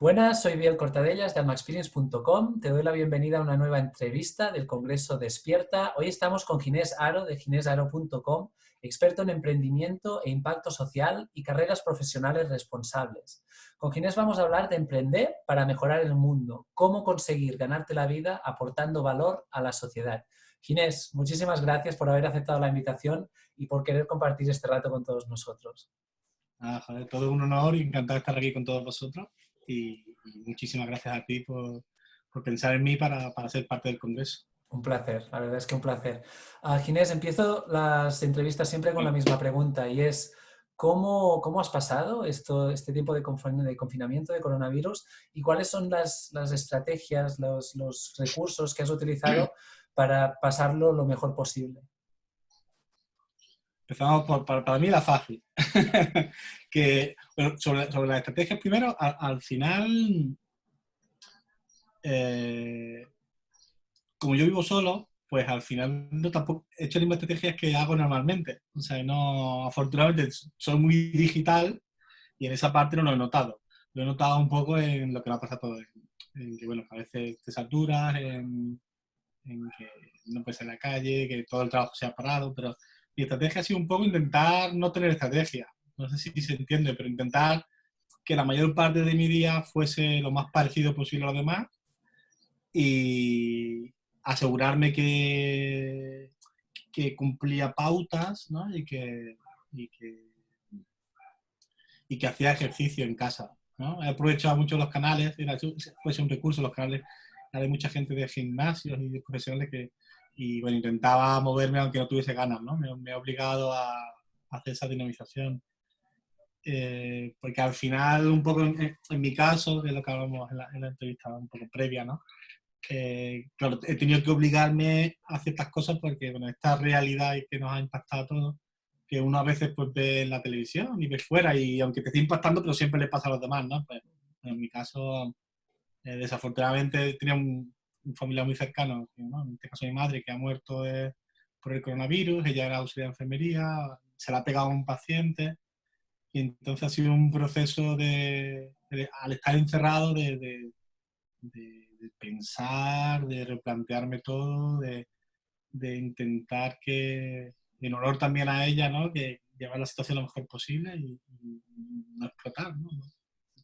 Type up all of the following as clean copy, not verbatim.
Buenas, soy Biel Cortadellas de almaexperience.com. Te doy la bienvenida a una nueva entrevista del Congreso Despierta. Hoy estamos con Ginés Haro de ginesaro.com, experto en emprendimiento e impacto social y carreras profesionales responsables. Con Ginés vamos a hablar de emprender para mejorar el mundo, cómo conseguir ganarte la vida aportando valor a la sociedad. Ginés, muchísimas gracias por haber aceptado la invitación y por querer compartir este rato con todos nosotros. Joder, todo un honor y encantado de estar aquí con todos vosotros y muchísimas gracias a ti por pensar en mí para ser parte del Congreso. Un placer, la verdad es que un placer. Ginés, empiezo las entrevistas siempre con la misma pregunta y es ¿cómo has pasado este tiempo de confinamiento, de coronavirus y cuáles son las estrategias, los recursos que has utilizado para pasarlo lo mejor posible? Empezamos para mí la fácil. Bueno, sobre las estrategias primero, al final, como yo vivo solo, pues al final no tampoco he hecho las mismas estrategias que hago normalmente. O sea, no, afortunadamente soy muy digital y en esa parte no lo he notado. Lo he notado un poco en lo que me ha pasado todo. En que, bueno, a veces te saturas, en que no puedes salir a la calle, que todo el trabajo se ha parado, pero mi estrategia ha sido un poco intentar no tener estrategia. No sé si se entiende, pero intentar que la mayor parte de mi día fuese lo más parecido posible a lo demás y asegurarme que cumplía pautas, ¿no? Y que hacía ejercicio en casa, ¿no? He aprovechado mucho los canales, pues un recurso, los canales, hay mucha gente de gimnasios y de profesionales y bueno, intentaba moverme aunque no tuviese ganas, ¿no? Me he obligado a hacer esa dinamización. Porque al final, un poco en mi caso, de lo que hablamos en la entrevista un poco previa, ¿no? Claro, he tenido que obligarme a ciertas cosas porque, bueno, esta realidad y que nos ha impactado a todos, que uno a veces pues ve en la televisión y ve fuera y aunque te esté impactando, pero siempre le pasa a los demás, ¿no? Pues en mi caso, desafortunadamente tenía un familiar muy cercano, ¿no? En este caso mi madre, que ha muerto por el coronavirus, ella era auxiliar de enfermería, se la ha pegado a un paciente y entonces ha sido un proceso al estar encerrado, de pensar, de replantearme todo, de intentar que, en honor también a ella, ¿no? Que llevar la situación lo mejor posible y no explotar, ¿no?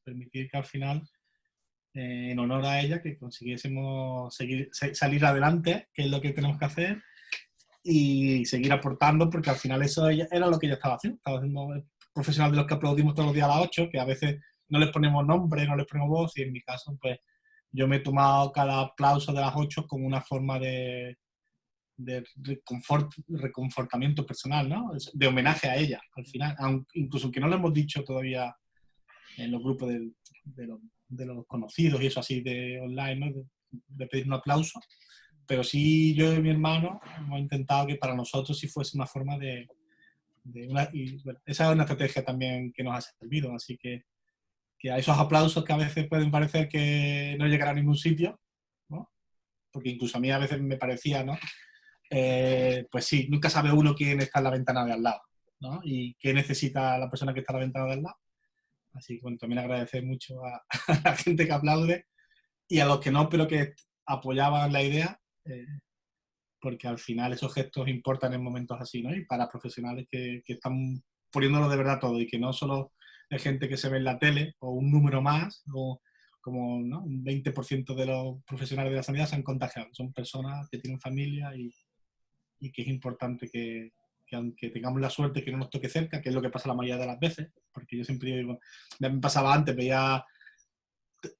Permitir que al final, en honor a ella, que consiguiésemos salir adelante, que es lo que tenemos que hacer, y seguir aportando, porque al final eso era lo que ella estaba haciendo profesional de los que aplaudimos todos los días a las 8, que a veces no les ponemos nombre, no les ponemos voz, y en mi caso, pues yo me he tomado cada aplauso de las 8 como una forma de reconfortamiento personal, ¿no? De homenaje a ella, al final, incluso que no lo hemos dicho todavía en los grupos de los conocidos y eso así de online, ¿no? De pedir un aplauso, pero sí yo y mi hermano hemos intentado que para nosotros sí fuese una forma y bueno, esa es una estrategia también que nos ha servido, así que a esos aplausos que a veces pueden parecer que no llegarán a ningún sitio, ¿no? Porque incluso a mí a veces me parecía, ¿no? Pues sí, nunca sabe uno quién está en la ventana de al lado, ¿no? Y qué necesita la persona que está en la ventana de al lado. Así que bueno, también agradecer mucho a la gente que aplaude y a los que no, pero que apoyaban la idea, porque al final esos gestos importan en momentos así, ¿no? Y para profesionales que están poniéndolo de verdad todo y que no solo es gente que se ve en la tele o un número más, o como, ¿no? Un 20% de los profesionales de la sanidad se han contagiado. Son personas que tienen familia y que es importante que aunque tengamos la suerte que no nos toque cerca, que es lo que pasa la mayoría de las veces, porque yo siempre digo, me pasaba antes, veía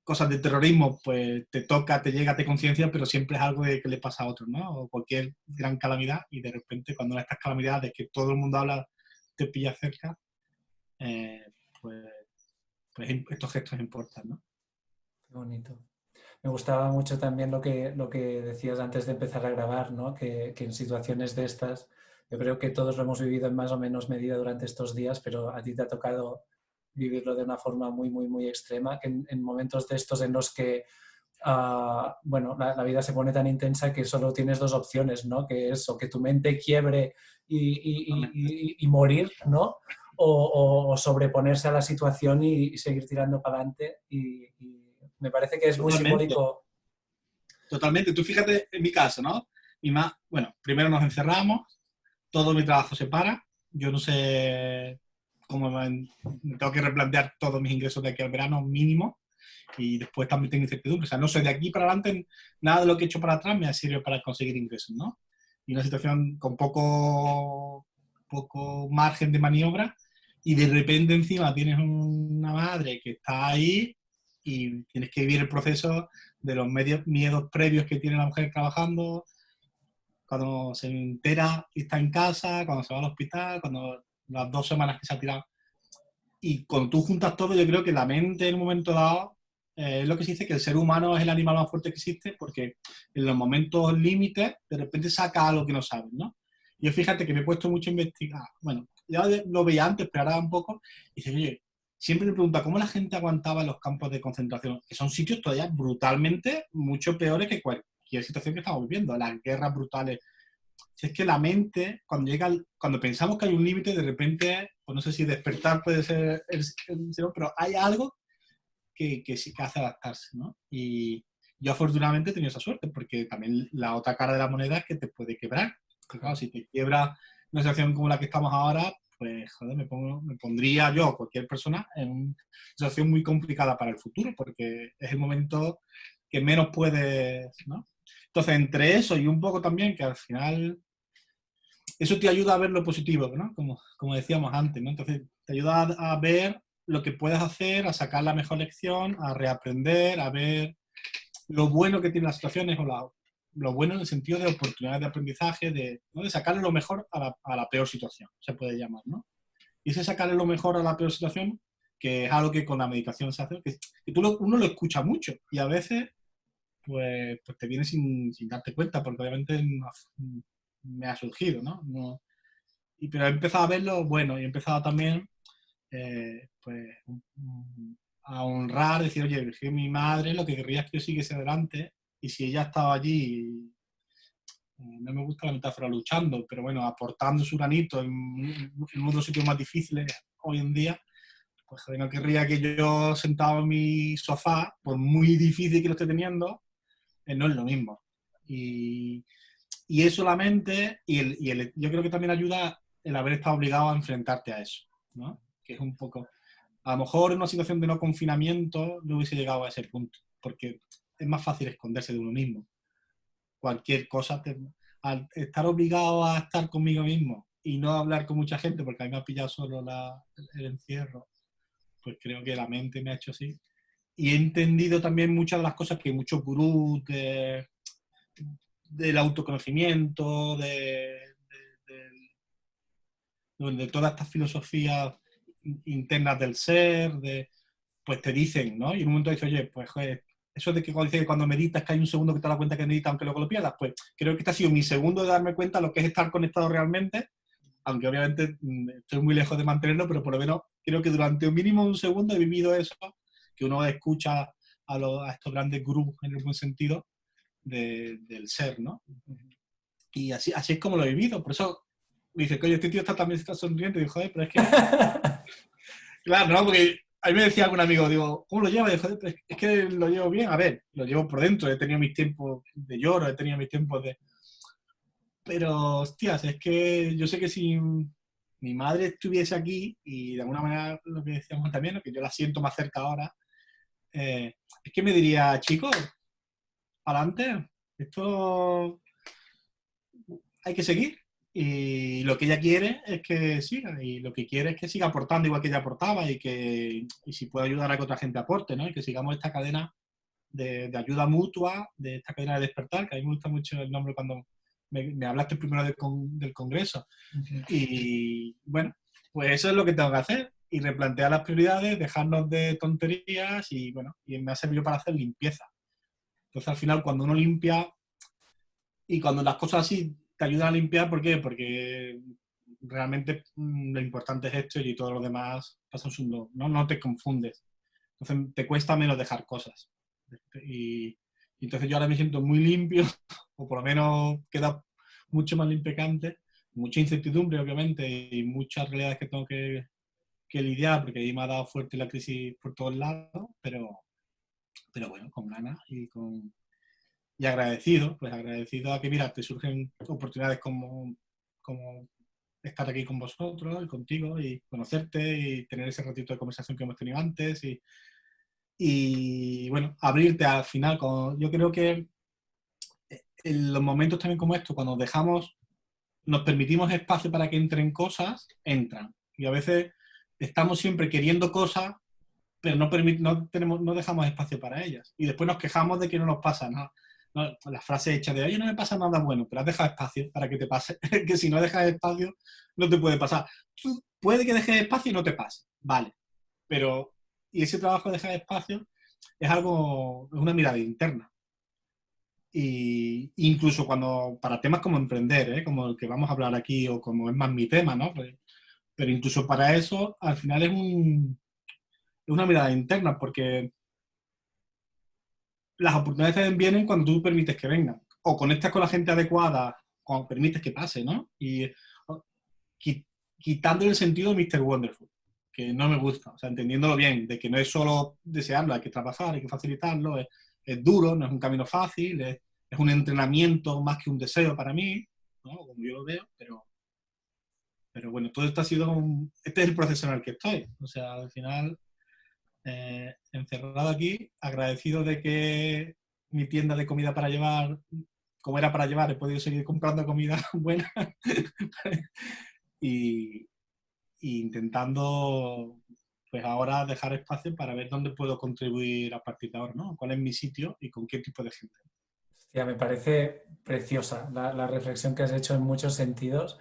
cosas de terrorismo, pues te toca, te llega, te conciencia, pero siempre es algo que le pasa a otros, ¿no? O cualquier gran calamidad y de repente cuando estas calamidades que todo el mundo habla te pilla cerca, eh, pues, pues estos gestos importan, ¿no? Qué bonito. Me gustaba mucho también lo que decías antes de empezar a grabar, ¿no? Que en situaciones de estas, yo creo que todos lo hemos vivido en más o menos medida durante estos días, pero a ti te ha tocado vivirlo de una forma muy, muy, muy extrema, que en momentos de estos en los que bueno, la vida se pone tan intensa que solo tienes dos opciones, ¿no? Que es o que tu mente quiebre y morir, ¿no? O sobreponerse a la situación y seguir tirando para adelante Me parece que es muy Totalmente, simbólico. totalmente. Tú fíjate en mi caso, ¿no? Bueno, primero nos encerramos, todo mi trabajo se para, yo no sé cómo me tengo que replantear todos mis ingresos de aquí al verano mínimo y después también tengo incertidumbre. O sea, no sé, de aquí para adelante nada de lo que he hecho para atrás me ha servido para conseguir ingresos, ¿no? Y una situación con poco margen de maniobra y de repente encima tienes una madre que está ahí y tienes que vivir el proceso de los miedos previos que tiene la mujer trabajando, cuando se entera y está en casa, cuando se va al hospital, cuando las 2 semanas que se ha tirado. Y cuando tú juntas todo, yo creo que la mente en un momento dado es lo que se dice que el ser humano es el animal más fuerte que existe porque en los momentos límites de repente saca algo que no sabes, ¿no? Yo fíjate que me he puesto mucho a investigar. Bueno, ya lo veía antes, pero ahora un poco. Y dice, oye, siempre me pregunta cómo la gente aguantaba en los campos de concentración, que son sitios todavía brutalmente mucho peores que cualquier situación que estamos viviendo, las guerras brutales. Si es que la mente, cuando pensamos que hay un límite, de repente, pues no sé si despertar puede ser pero hay algo que sí que hace adaptarse, ¿no? Y yo afortunadamente he tenido esa suerte, porque también la otra cara de la moneda es que te puede quebrar. Porque, claro, si te quiebra una situación como la que estamos ahora, pues joder, me pondría yo, cualquier persona, en una situación muy complicada para el futuro, porque es el momento que menos puedes, ¿no? Entonces, entre eso y un poco también que al final eso te ayuda a ver lo positivo, ¿no? Como decíamos antes, ¿no? Entonces, te ayuda a ver lo que puedes hacer, a sacar la mejor lección, a reaprender, a ver lo bueno que tienen las situaciones o lo bueno en el sentido de oportunidades de aprendizaje, ¿no? De sacarle lo mejor a la peor situación, se puede llamar, ¿no? Y ese sacarle lo mejor a la peor situación, que es algo que con la meditación se hace, que uno lo escucha mucho y a veces pues te viene sin darte cuenta, porque obviamente me ha surgido, ¿no? Pero he empezado a verlo bueno y he empezado también pues a honrar, decir, oye, que mi madre lo que querría es que yo siguiese adelante y si ella estaba allí, no me gusta la metáfora luchando, pero bueno, aportando su granito en uno de los sitios más difíciles hoy en día, pues joder, no querría que yo sentado en mi sofá, por muy difícil que lo esté teniendo, no es lo mismo. Y, y eso la mente, yo creo que también ayuda el haber estado obligado a enfrentarte a eso, ¿no? Que es un poco, a lo mejor en una situación de no confinamiento no hubiese llegado a ese punto, porque es más fácil esconderse de uno mismo. Cualquier cosa, al estar obligado a estar conmigo mismo y no hablar con mucha gente, porque a mí me ha pillado solo el encierro, pues creo que la mente me ha hecho así. Y he entendido también muchas de las cosas que muchos gurús del autoconocimiento, de todas estas filosofías internas del ser, pues te dicen, ¿no? Y en un momento dices, oye, pues joder, eso de que cuando dice que cuando meditas que hay un segundo que te das cuenta que meditas aunque luego lo pierdas, pues creo que este ha sido mi segundo de darme cuenta de lo que es estar conectado realmente, aunque obviamente estoy muy lejos de mantenerlo, pero por lo menos creo que durante un mínimo un segundo he vivido eso, que uno escucha a estos grandes grupos en el buen sentido del ser, ¿no? Y así es como lo he vivido, por eso me dice, oye, este tío también está sonriendo, y digo, joder, pero es que, claro, ¿no? Porque a mí me decía algún amigo, digo, ¿cómo lo llevas? Y digo, joder, pero es que lo llevo bien, a ver, lo llevo por dentro, he tenido mis tiempos de lloro, he tenido mis tiempos de... Pero, hostias, es que yo sé que si mi madre estuviese aquí, y de alguna manera lo que decíamos también, lo que yo la siento más cerca ahora, es que me diría, chicos, adelante, esto hay que seguir. Y lo que ella quiere es que siga, y lo que quiere es que siga aportando igual que ella aportaba, y si puede ayudar a que otra gente aporte, ¿no? Y que sigamos esta cadena de ayuda mutua, de esta cadena de despertar, que a mí me gusta mucho el nombre cuando me hablaste primero del Congreso. Y bueno, pues eso es lo que tengo que hacer, y replantear las prioridades, dejarnos de tonterías, y bueno, y me ha servido para hacer limpieza. Entonces al final cuando uno limpia, y cuando las cosas así te ayudan a limpiar, ¿por qué? Porque realmente lo importante es esto y todo lo demás pasa un segundo, ¿no? No te confundes. Entonces te cuesta menos dejar cosas. Y, y entonces yo ahora me siento muy limpio, o por lo menos queda mucho más limpio que antes. Mucha incertidumbre, obviamente, y muchas realidades que tengo que lidiar, porque ahí me ha dado fuerte la crisis por todos lados, pero pero bueno, con ganas y agradecido, pues agradecido a que, mira, te surgen oportunidades como estar aquí con vosotros y contigo y conocerte y tener ese ratito de conversación que hemos tenido antes y bueno, abrirte al final. Yo creo que en los momentos también como estos, cuando nos permitimos espacio para que entren cosas, entran. Y a veces estamos siempre queriendo cosas, pero no dejamos espacio para ellas. Y después nos quejamos de que no nos pasa nada. No, la frase hecha de, oye, no me pasa nada bueno, pero has dejado espacio para que te pase. Que si no dejas espacio, no te puede pasar. Puede que dejes espacio y no te pase, vale. Pero, y ese trabajo de dejar espacio es una mirada interna. Y incluso para temas como emprender, como el que vamos a hablar aquí, o como es más mi tema, ¿no? Pero incluso para eso, al final es una mirada interna, porque las oportunidades también vienen cuando tú permites que vengan, o conectas con la gente adecuada, cuando permites que pase, ¿no? Y quitando el sentido de Mr. Wonderful, que no me gusta, o sea, entendiéndolo bien, de que no es solo desearlo, hay que trabajar, hay que facilitarlo, es duro, no es un camino fácil, es un entrenamiento más que un deseo para mí, ¿no? Como yo lo veo, pero bueno, todo esto ha sido este es el proceso en el que estoy, o sea, al final, encerrado aquí, agradecido de que mi tienda de comida para llevar, como era para llevar, he podido seguir comprando comida buena y intentando pues ahora dejar espacio para ver dónde puedo contribuir a partir de ahora, ¿no? ¿Cuál es mi sitio y con qué tipo de gente? Hostia, me parece preciosa la reflexión que has hecho en muchos sentidos.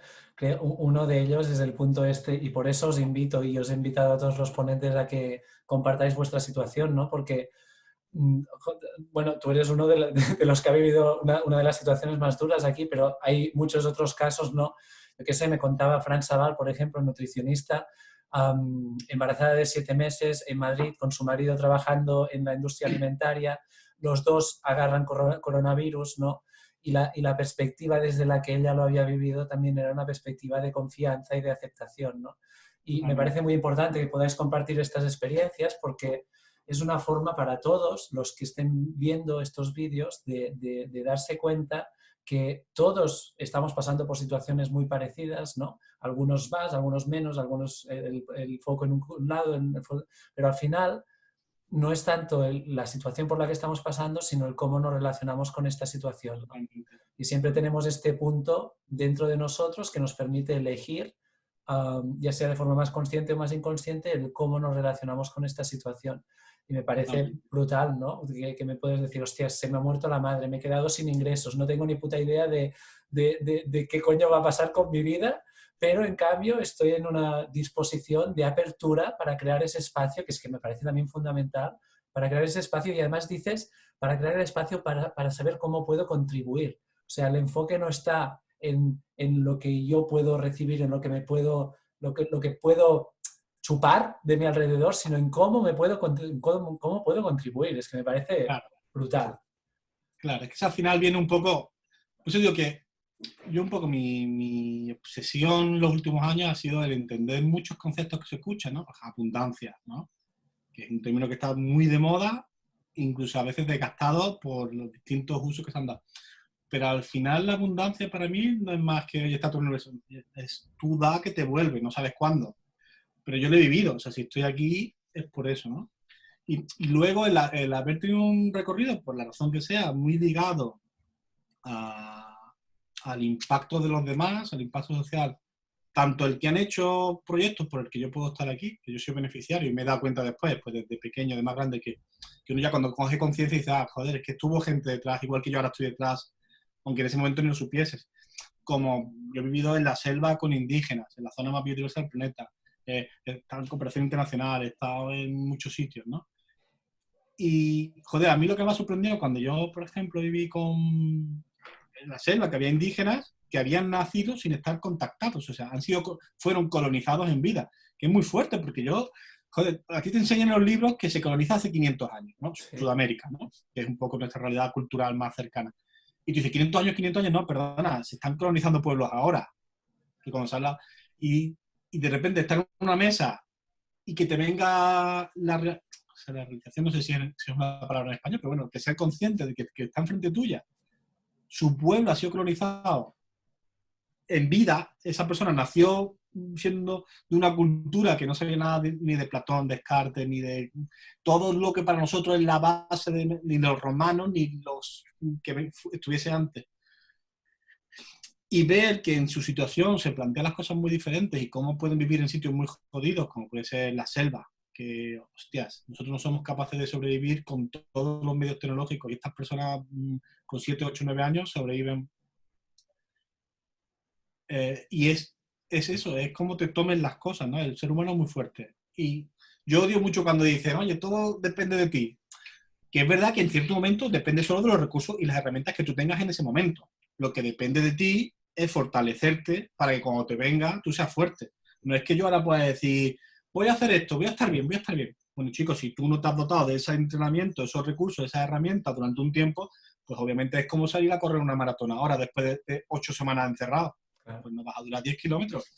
Uno de ellos es el punto este, y por eso os invito y os he invitado a todos los ponentes a que compartáis vuestra situación, ¿no? Porque, bueno, tú eres uno de los que ha vivido una de las situaciones más duras aquí, pero hay muchos otros casos, ¿no? Yo qué sé, me contaba Fran Sabal, por ejemplo, nutricionista, embarazada de 7 meses en Madrid, con su marido trabajando en la industria alimentaria. Los dos agarran coronavirus, ¿no? Y la perspectiva desde la que ella lo había vivido también era una perspectiva de confianza y de aceptación, ¿no? Y me parece muy importante que podáis compartir estas experiencias porque es una forma para todos los que estén viendo estos vídeos de darse cuenta que todos estamos pasando por situaciones muy parecidas, ¿no? Algunos más, algunos menos, algunos el foco en un lado, pero al final no es tanto la situación por la que estamos pasando, sino el cómo nos relacionamos con esta situación, ¿no? Y siempre tenemos este punto dentro de nosotros que nos permite elegir, ya sea de forma más consciente o más inconsciente, el cómo nos relacionamos con esta situación. Y me parece brutal, ¿no? Que me puedes decir, hostia, se me ha muerto la madre, me he quedado sin ingresos, no tengo ni puta idea de qué coño va a pasar con mi vida, pero en cambio estoy en una disposición de apertura para crear ese espacio, que es que me parece también fundamental, para crear ese espacio y además dices, para crear el espacio para saber cómo puedo contribuir. O sea, el enfoque no está en lo que yo puedo recibir, en lo que lo que puedo chupar de mi alrededor, sino en cómo cómo puedo contribuir. Es que me parece brutal. Claro, es que al final viene un poco, pues yo digo que yo un poco mi obsesión los últimos años ha sido el entender muchos conceptos que se escuchan, ¿no? Abundancia, ¿no? Que es un término que está muy de moda, incluso a veces desgastado por los distintos usos que se han dado. Pero al final la abundancia para mí no es más que, oye, está tu universo, es tú da que te vuelve, no sabes cuándo. Pero yo lo he vivido, o sea, si estoy aquí es por eso, ¿no? Y luego el haber tenido un recorrido, por la razón que sea, muy ligado al impacto de los demás, al impacto social, tanto el que han hecho proyectos por el que yo puedo estar aquí, que yo soy beneficiario y me he dado cuenta después, pues desde pequeño, de más grande, que uno ya cuando coge conciencia dice, joder, es que estuvo gente detrás, igual que yo ahora estoy detrás, aunque en ese momento ni lo supieses. Como yo he vivido en la selva con indígenas, en la zona más biodiversa del planeta, he estado en cooperación internacional, he estado en muchos sitios, ¿no? Y, joder, a mí lo que me ha sorprendido cuando yo, por ejemplo, viví en la selva, que había indígenas que habían nacido sin estar contactados, o sea, fueron colonizados en vida, que es muy fuerte, porque joder, aquí te enseñan en los libros que se coloniza hace 500 años, ¿no? Sí. Sudamérica, ¿no? Que es un poco nuestra realidad cultural más cercana. Y tú dices, 500 años, no, perdona, se están colonizando pueblos ahora. Que cuando se habla, y de repente estar en una mesa y que te venga sea, la realización, no sé si es una palabra en español, pero bueno, que ser consciente de que está enfrente tuya, su pueblo ha sido colonizado en vida, esa persona nació siendo de una cultura que no sabía nada ni de Platón, Descartes, ni de todo lo que para nosotros es la base ni de los romanos, ni los que estuviese antes. Y ver que en su situación se plantean las cosas muy diferentes y cómo pueden vivir en sitios muy jodidos, como puede ser la selva, que, hostias, nosotros no somos capaces de sobrevivir con todos los medios tecnológicos y estas personas con 7, 8, 9 años sobreviven. Y es eso, es cómo te tomen las cosas, ¿no? El ser humano es muy fuerte. Y yo odio mucho cuando dicen, oye, todo depende de ti. Que es verdad que en cierto momento depende solo de los recursos y las herramientas que tú tengas en ese momento. Lo que depende de ti es fortalecerte para que cuando te venga tú seas fuerte. No es que yo ahora pueda decir, voy a hacer esto, voy a estar bien, voy a estar bien. Bueno, chicos, si tú no te has dotado de ese entrenamiento, esos recursos, esas herramientas durante un tiempo, pues obviamente es como salir a correr una maratón ahora después de 8 semanas encerrado. Claro. Pues no vas a durar 10 kilómetros,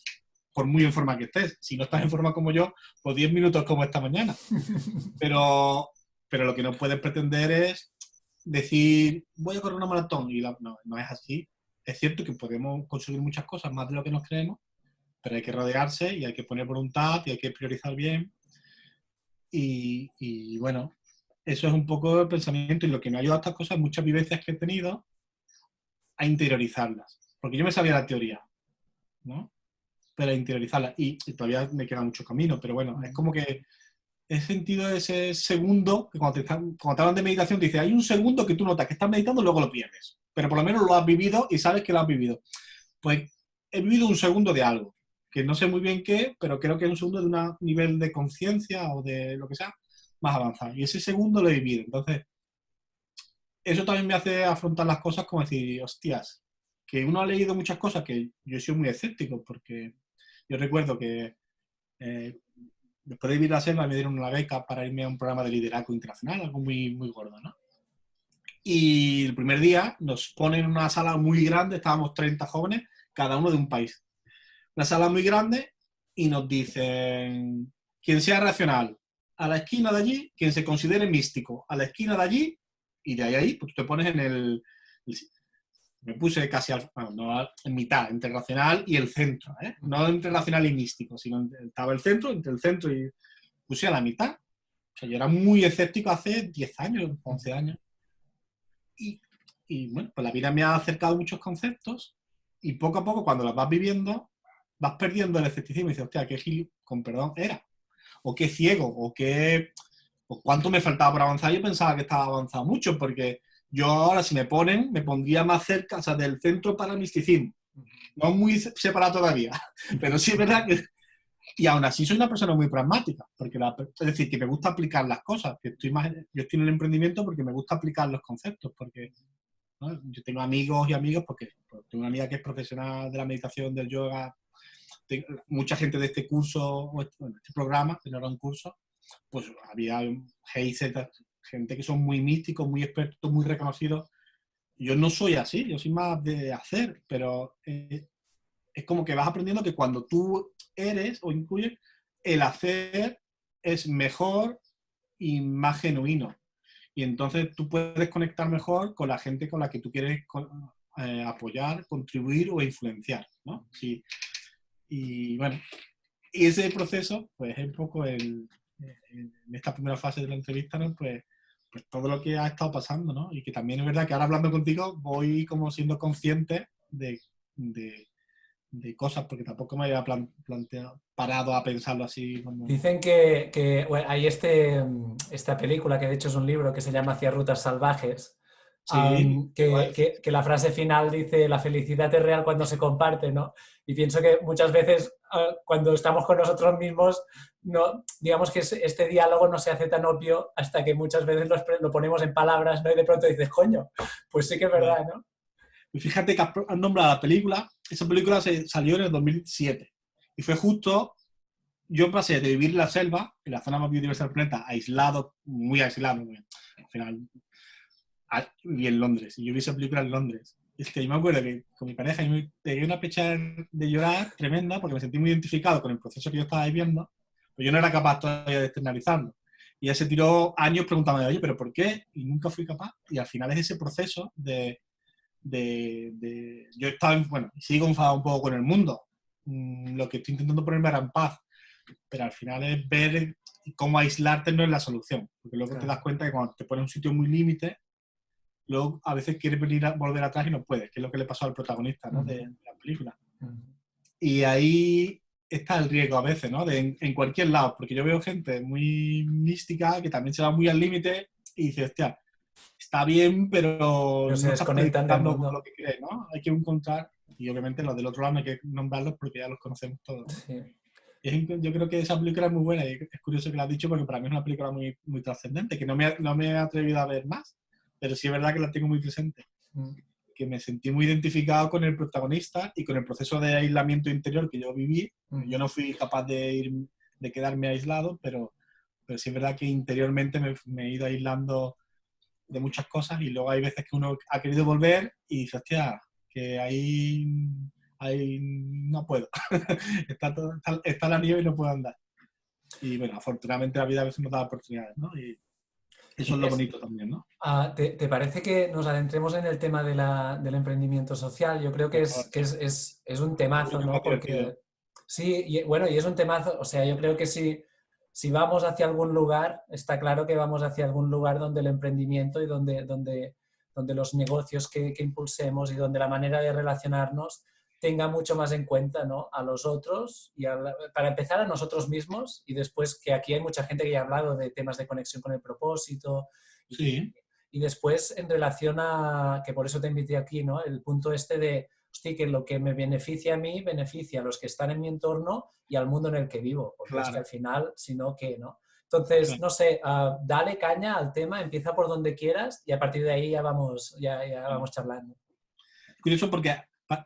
por muy en forma que estés. Si no estás en forma como yo, pues 10 minutos como esta mañana. Pero lo que no puedes pretender es decir, voy a correr una maratón. Y no es así. Es cierto que podemos conseguir muchas cosas más de lo que nos creemos, pero hay que rodearse y hay que poner voluntad y hay que priorizar bien. Y bueno, eso es un poco el pensamiento y lo que me ha ayudado a estas cosas, muchas vivencias que he tenido, a interiorizarlas. Porque yo me sabía la teoría, ¿no? Pero a interiorizarlas. Y todavía me queda mucho camino, pero bueno, es como que he sentido ese segundo, que cuando te hablan de meditación, te dice, hay un segundo que tú notas que estás meditando y luego lo pierdes. Pero por lo menos lo has vivido y sabes que lo has vivido. Pues he vivido un segundo de algo, que no sé muy bien qué, pero creo que es un segundo de un nivel de conciencia o de lo que sea más avanzado. Y ese segundo lo he vivido. Entonces, eso también me hace afrontar las cosas como decir, hostias, que uno ha leído muchas cosas que yo soy muy escéptico, porque yo recuerdo que después de vivir la selva me dieron una beca para irme a un programa de liderazgo internacional, algo muy, muy gordo, ¿no? Y el primer día nos ponen en una sala muy grande, estábamos 30 jóvenes, cada uno de un país. Una sala muy grande y nos dicen, quien sea racional, a la esquina de allí, quien se considere místico, a la esquina de allí, y de ahí, pues tú te pones en me puse casi en mitad, entre racional y el centro, ¿eh? No entre racional y místico, sino estaba el centro, entre el centro y puse a la mitad. O sea, yo era muy escéptico hace 10 años, 11 años. Y bueno, pues la vida me ha acercado muchos conceptos y poco a poco, cuando los vas viviendo, vas perdiendo el escepticismo y dices, hostia, qué gil, con perdón, era. O qué ciego, o cuánto me faltaba por avanzar. Yo pensaba que estaba avanzado mucho, porque yo ahora, si me ponen, me pondría más cerca, o sea, del centro para el misticismo. No muy separado todavía, pero sí es verdad que... Y aún así soy una persona muy pragmática, porque es decir, que me gusta aplicar las cosas, que yo estoy en el emprendimiento porque me gusta aplicar los conceptos, porque ¿no? Yo tengo amigos y amigas, porque tengo una amiga que es profesional de la meditación, del yoga, mucha gente de este curso, este programa, que no era un curso, pues había gente que son muy místicos, muy expertos, muy reconocidos. Yo no soy así, yo soy más de hacer, pero es como que vas aprendiendo que cuando tú eres o incluyes, el hacer es mejor y más genuino. Y entonces tú puedes conectar mejor con la gente con la que tú quieres apoyar, contribuir o influenciar, ¿no? Sí. Y bueno, y ese proceso, pues es un poco en esta primera fase de la entrevista, ¿no? Pues todo lo que ha estado pasando, ¿no? Y que también es verdad que ahora hablando contigo voy como siendo consciente de cosas, porque tampoco me había parado a pensarlo así. Dicen bueno, hay esta película, que de hecho es un libro, que se llama Hacia rutas salvajes, Sí, igual. que la frase final dice, la felicidad es real cuando se comparte, ¿no? Y pienso que muchas veces cuando estamos con nosotros mismos, no, digamos que este diálogo no se hace tan obvio hasta que muchas veces lo ponemos en palabras, ¿no? Y de pronto dices, coño, pues sí que es verdad, ¿no? Y fíjate que has nombrado la película, esa película salió en el 2007 y fue justo, yo pasé de vivir en la selva, en la zona más biodiversa del planeta, aislado, muy aislado, al final, y en Londres, y yo vi esa película en Londres. Es que yo me acuerdo que con mi pareja yo me pegué una pecha de llorar tremenda porque me sentí muy identificado con el proceso que yo estaba viviendo, pero yo no era capaz todavía de externalizarlo. Y ella se tiró años preguntándome, oye, ¿pero por qué? Y nunca fui capaz. Y al final es ese proceso yo estaba, bueno, sigo enfadado un poco con el mundo. Lo que estoy intentando ponerme ahora en paz, pero al final es ver cómo aislarte no es la solución. Porque luego te das cuenta que cuando te pones un sitio muy límite, luego a veces quieres volver atrás y no puedes, que es lo que le pasó al protagonista, ¿no? de la película. Y ahí está el riesgo a veces, ¿no? En cualquier lado, porque yo veo gente muy mística que también se va muy al límite y dice, hostia, está bien, pero se no estás desconectan del proyectando mundo. lo que quieres, ¿no? Hay que encontrar, y obviamente los del otro lado no hay que nombrarlos porque ya los conocemos todos, ¿no? Sí. Yo creo que esa película es muy buena y es curioso que lo has dicho porque para mí es una película muy, muy trascendente, que no me he atrevido a ver más, pero sí es verdad que la tengo muy presente. Que me sentí muy identificado con el protagonista y con el proceso de aislamiento interior que yo viví. Yo no fui capaz de quedarme aislado, pero sí es verdad que interiormente me he ido aislando de muchas cosas y luego hay veces que uno ha querido volver y dice, hostia, que ahí no puedo. está la nieve y no puedo andar. Y bueno, afortunadamente la vida a veces nos da oportunidades, ¿no? Y eso es lo bonito también, ¿no? ¿Te parece que nos adentremos en el tema del emprendimiento social? Yo creo que es un temazo, ¿no? Porque sí, y es un temazo, o sea, yo creo que si vamos hacia algún lugar, está claro que vamos hacia algún lugar donde el emprendimiento y donde los negocios que impulsemos y donde la manera de relacionarnos tenga mucho más en cuenta, ¿no? A los otros y para empezar a nosotros mismos y después que aquí hay mucha gente que ya ha hablado de temas de conexión con el propósito sí. y después en relación a, que por eso te invité aquí, ¿no? El punto este de, hostia, que lo que me beneficia a mí, beneficia a los que están en mi entorno y al mundo en el que vivo, porque Claro. es que al final, si no, ¿qué, no? Entonces, Claro. no sé, dale caña al tema, empieza por donde quieras y a partir de ahí ya vamos charlando. Curioso porque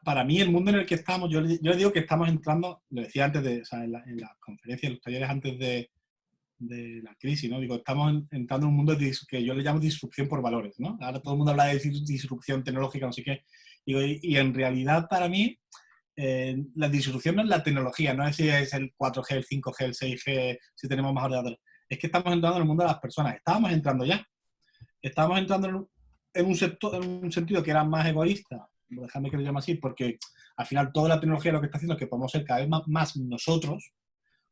para mí el mundo en el que estamos, yo le digo que estamos entrando, lo decía antes o sea, en la conferencia, en los talleres antes de la crisis, ¿no? Digo, estamos entrando en un mundo que yo le llamo disrupción por valores, ¿no? Ahora todo el mundo habla de disrupción tecnológica, no sé qué. Digo, y en realidad para mí la disrupción no es la tecnología, no es si es el 4G, el 5G, el 6G, si tenemos más ordenadores. Es que estamos entrando en el mundo de las personas. Estábamos entrando ya. Estábamos entrando en un sentido que era más egoísta, déjame que lo llame así, porque al final toda la tecnología lo que está haciendo es que podemos ser cada vez más nosotros.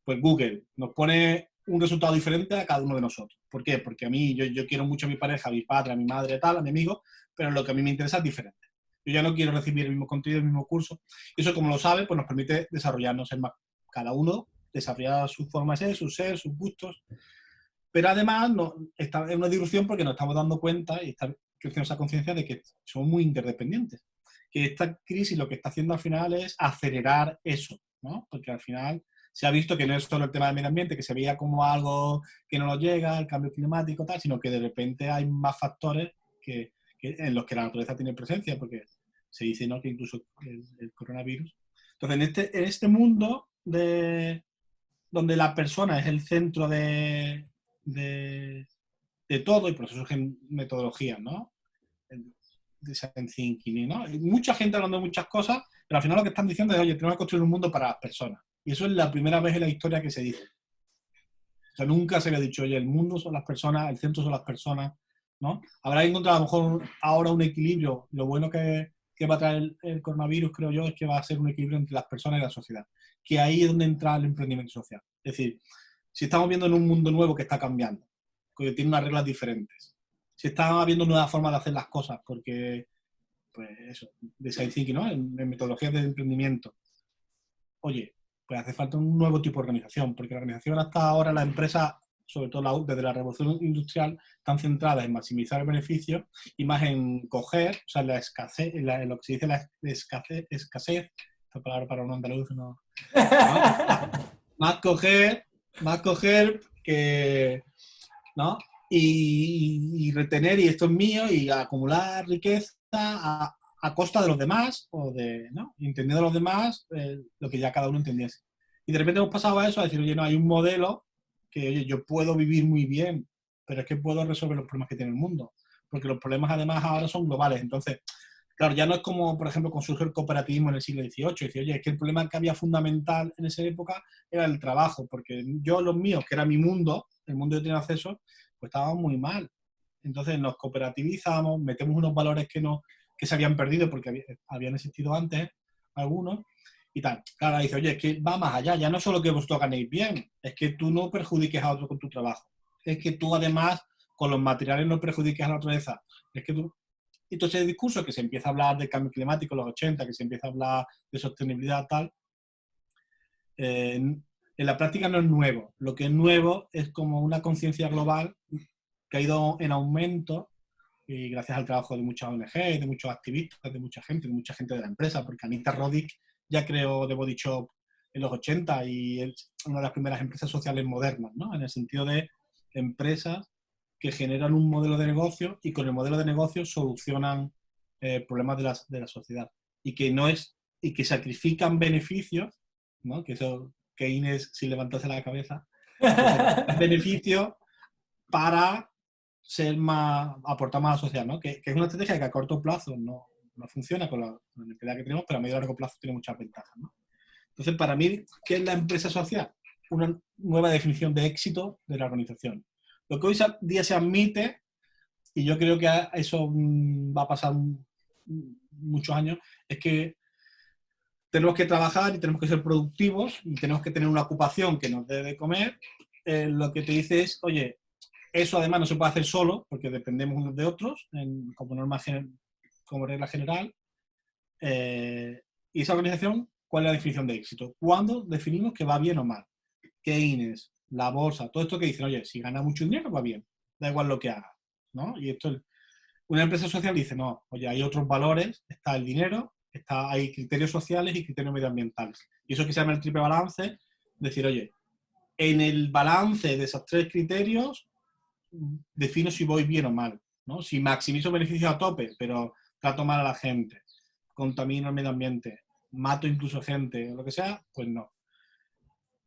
Pues Google nos pone un resultado diferente a cada uno de nosotros. ¿Por qué? Porque a mí, yo quiero mucho a mi pareja, a mi padre, a mi madre, tal, a mi amigo, pero lo que a mí me interesa es diferente. Yo ya no quiero recibir el mismo contenido, el mismo curso. Y eso, como lo sabe, pues nos permite desarrollarnos en más. Cada uno desarrolla su forma de ser, sus gustos. Pero además está en una disrupción porque nos estamos dando cuenta y está creciendo esa conciencia de que somos muy interdependientes. Que esta crisis lo que está haciendo al final es acelerar eso, ¿no? Porque al final se ha visto que no es solo el tema del medio ambiente, que se veía como algo que no nos llega, el cambio climático, tal, sino que de repente hay más factores en los que la naturaleza tiene presencia, porque se dice, ¿no?, que incluso el coronavirus. Entonces, en este mundo donde la persona es el centro de todo, y por eso surgen metodologías, ¿no? Design thinking, ¿no? Hay mucha gente hablando de muchas cosas, pero al final lo que están diciendo es, oye, tenemos que construir un mundo para las personas. Y eso es la primera vez en la historia que se dice. O sea, nunca se había dicho, oye, el mundo son las personas, el centro son las personas, ¿no? Habrá que encontrar a lo mejor ahora un equilibrio. Lo bueno que va a traer el coronavirus, creo yo, es que va a ser un equilibrio entre las personas y la sociedad. Que ahí es donde entra el emprendimiento social. Es decir, si estamos viendo en un mundo nuevo que está cambiando, que tiene unas reglas diferentes, si está habiendo nuevas formas de hacer las cosas, porque, pues eso, design thinking, ¿no? En metodologías de emprendimiento. Oye, pues hace falta un nuevo tipo de organización, porque la organización hasta ahora, la empresa, sobre todo desde la revolución industrial, están centradas en maximizar el beneficio y más en coger, o sea, la escasez, lo que se dice la escasez, esta palabra para un andaluz, ¿no? más coger que, ¿no? Y retener, y esto es mío, y acumular riqueza a costa de los demás, o de, ¿no? Entendiendo a los demás lo que ya cada uno entendiese. Y de repente hemos pasado a eso, a decir, oye, no, hay un modelo que, oye, yo puedo vivir muy bien, pero es que puedo resolver los problemas que tiene el mundo. Porque los problemas además ahora son globales. Entonces, claro, ya no es como, por ejemplo, cuando surgió el cooperativismo en el siglo XVIII. Dice, oye, es que el problema que había fundamental en esa época era el trabajo, porque yo, los míos, que era mi mundo, el mundo que yo tenía acceso, pues estábamos muy mal. Entonces nos cooperativizamos, metemos unos valores que se habían perdido porque habían existido antes, algunos, y tal. Claro, dice, oye, es que va más allá, ya no solo que vosotros ganéis bien, es que tú no perjudiques a otro con tu trabajo. Es que tú, además, con los materiales no perjudiques a la naturaleza. Es que tú... Entonces el discurso que se empieza a hablar de cambio climático en los 80, que se empieza a hablar de sostenibilidad tal, en la práctica no es nuevo. Lo que es nuevo es como una conciencia global que ha ido en aumento y gracias al trabajo de muchas ONG, de muchos activistas, de mucha gente de la empresa, porque Anita Roddick ya creó The Body Shop en los 80 y es una de las primeras empresas sociales modernas, ¿no? En el sentido de empresas que generan un modelo de negocio y con el modelo de negocio solucionan problemas de la sociedad y que no es y que sacrifican beneficios, ¿no? Que eso Keynes, si levantase la cabeza, pues beneficios para aportar más a la sociedad, ¿no? Que es una estrategia que a corto plazo no funciona con la necesidad que tenemos, pero a medio y largo plazo tiene muchas ventajas, ¿no? Entonces, para mí, ¿qué es la empresa social? Una nueva definición de éxito de la organización. Lo que hoy día se admite, y yo creo que eso va a pasar muchos años, es que tenemos que trabajar y tenemos que ser productivos y tenemos que tener una ocupación que nos dé de comer. Lo que te dice es, oye, eso además no se puede hacer solo, porque dependemos unos de otros, como regla general. Y esa organización, ¿cuál es la definición de éxito? ¿Cuándo definimos que va bien o mal? Keynes, la bolsa, todo esto que dicen, oye, si gana mucho dinero, va bien, da igual lo que haga, ¿no? Y una empresa social dice, no, oye, hay otros valores, está el dinero, hay criterios sociales y criterios medioambientales. Y eso que se llama el triple balance, decir, oye, en el balance de esos tres criterios, defino si voy bien o mal, ¿no? Si maximizo beneficios a tope, pero trato mal a la gente, contamino el medio ambiente, mato incluso gente, o lo que sea, pues no.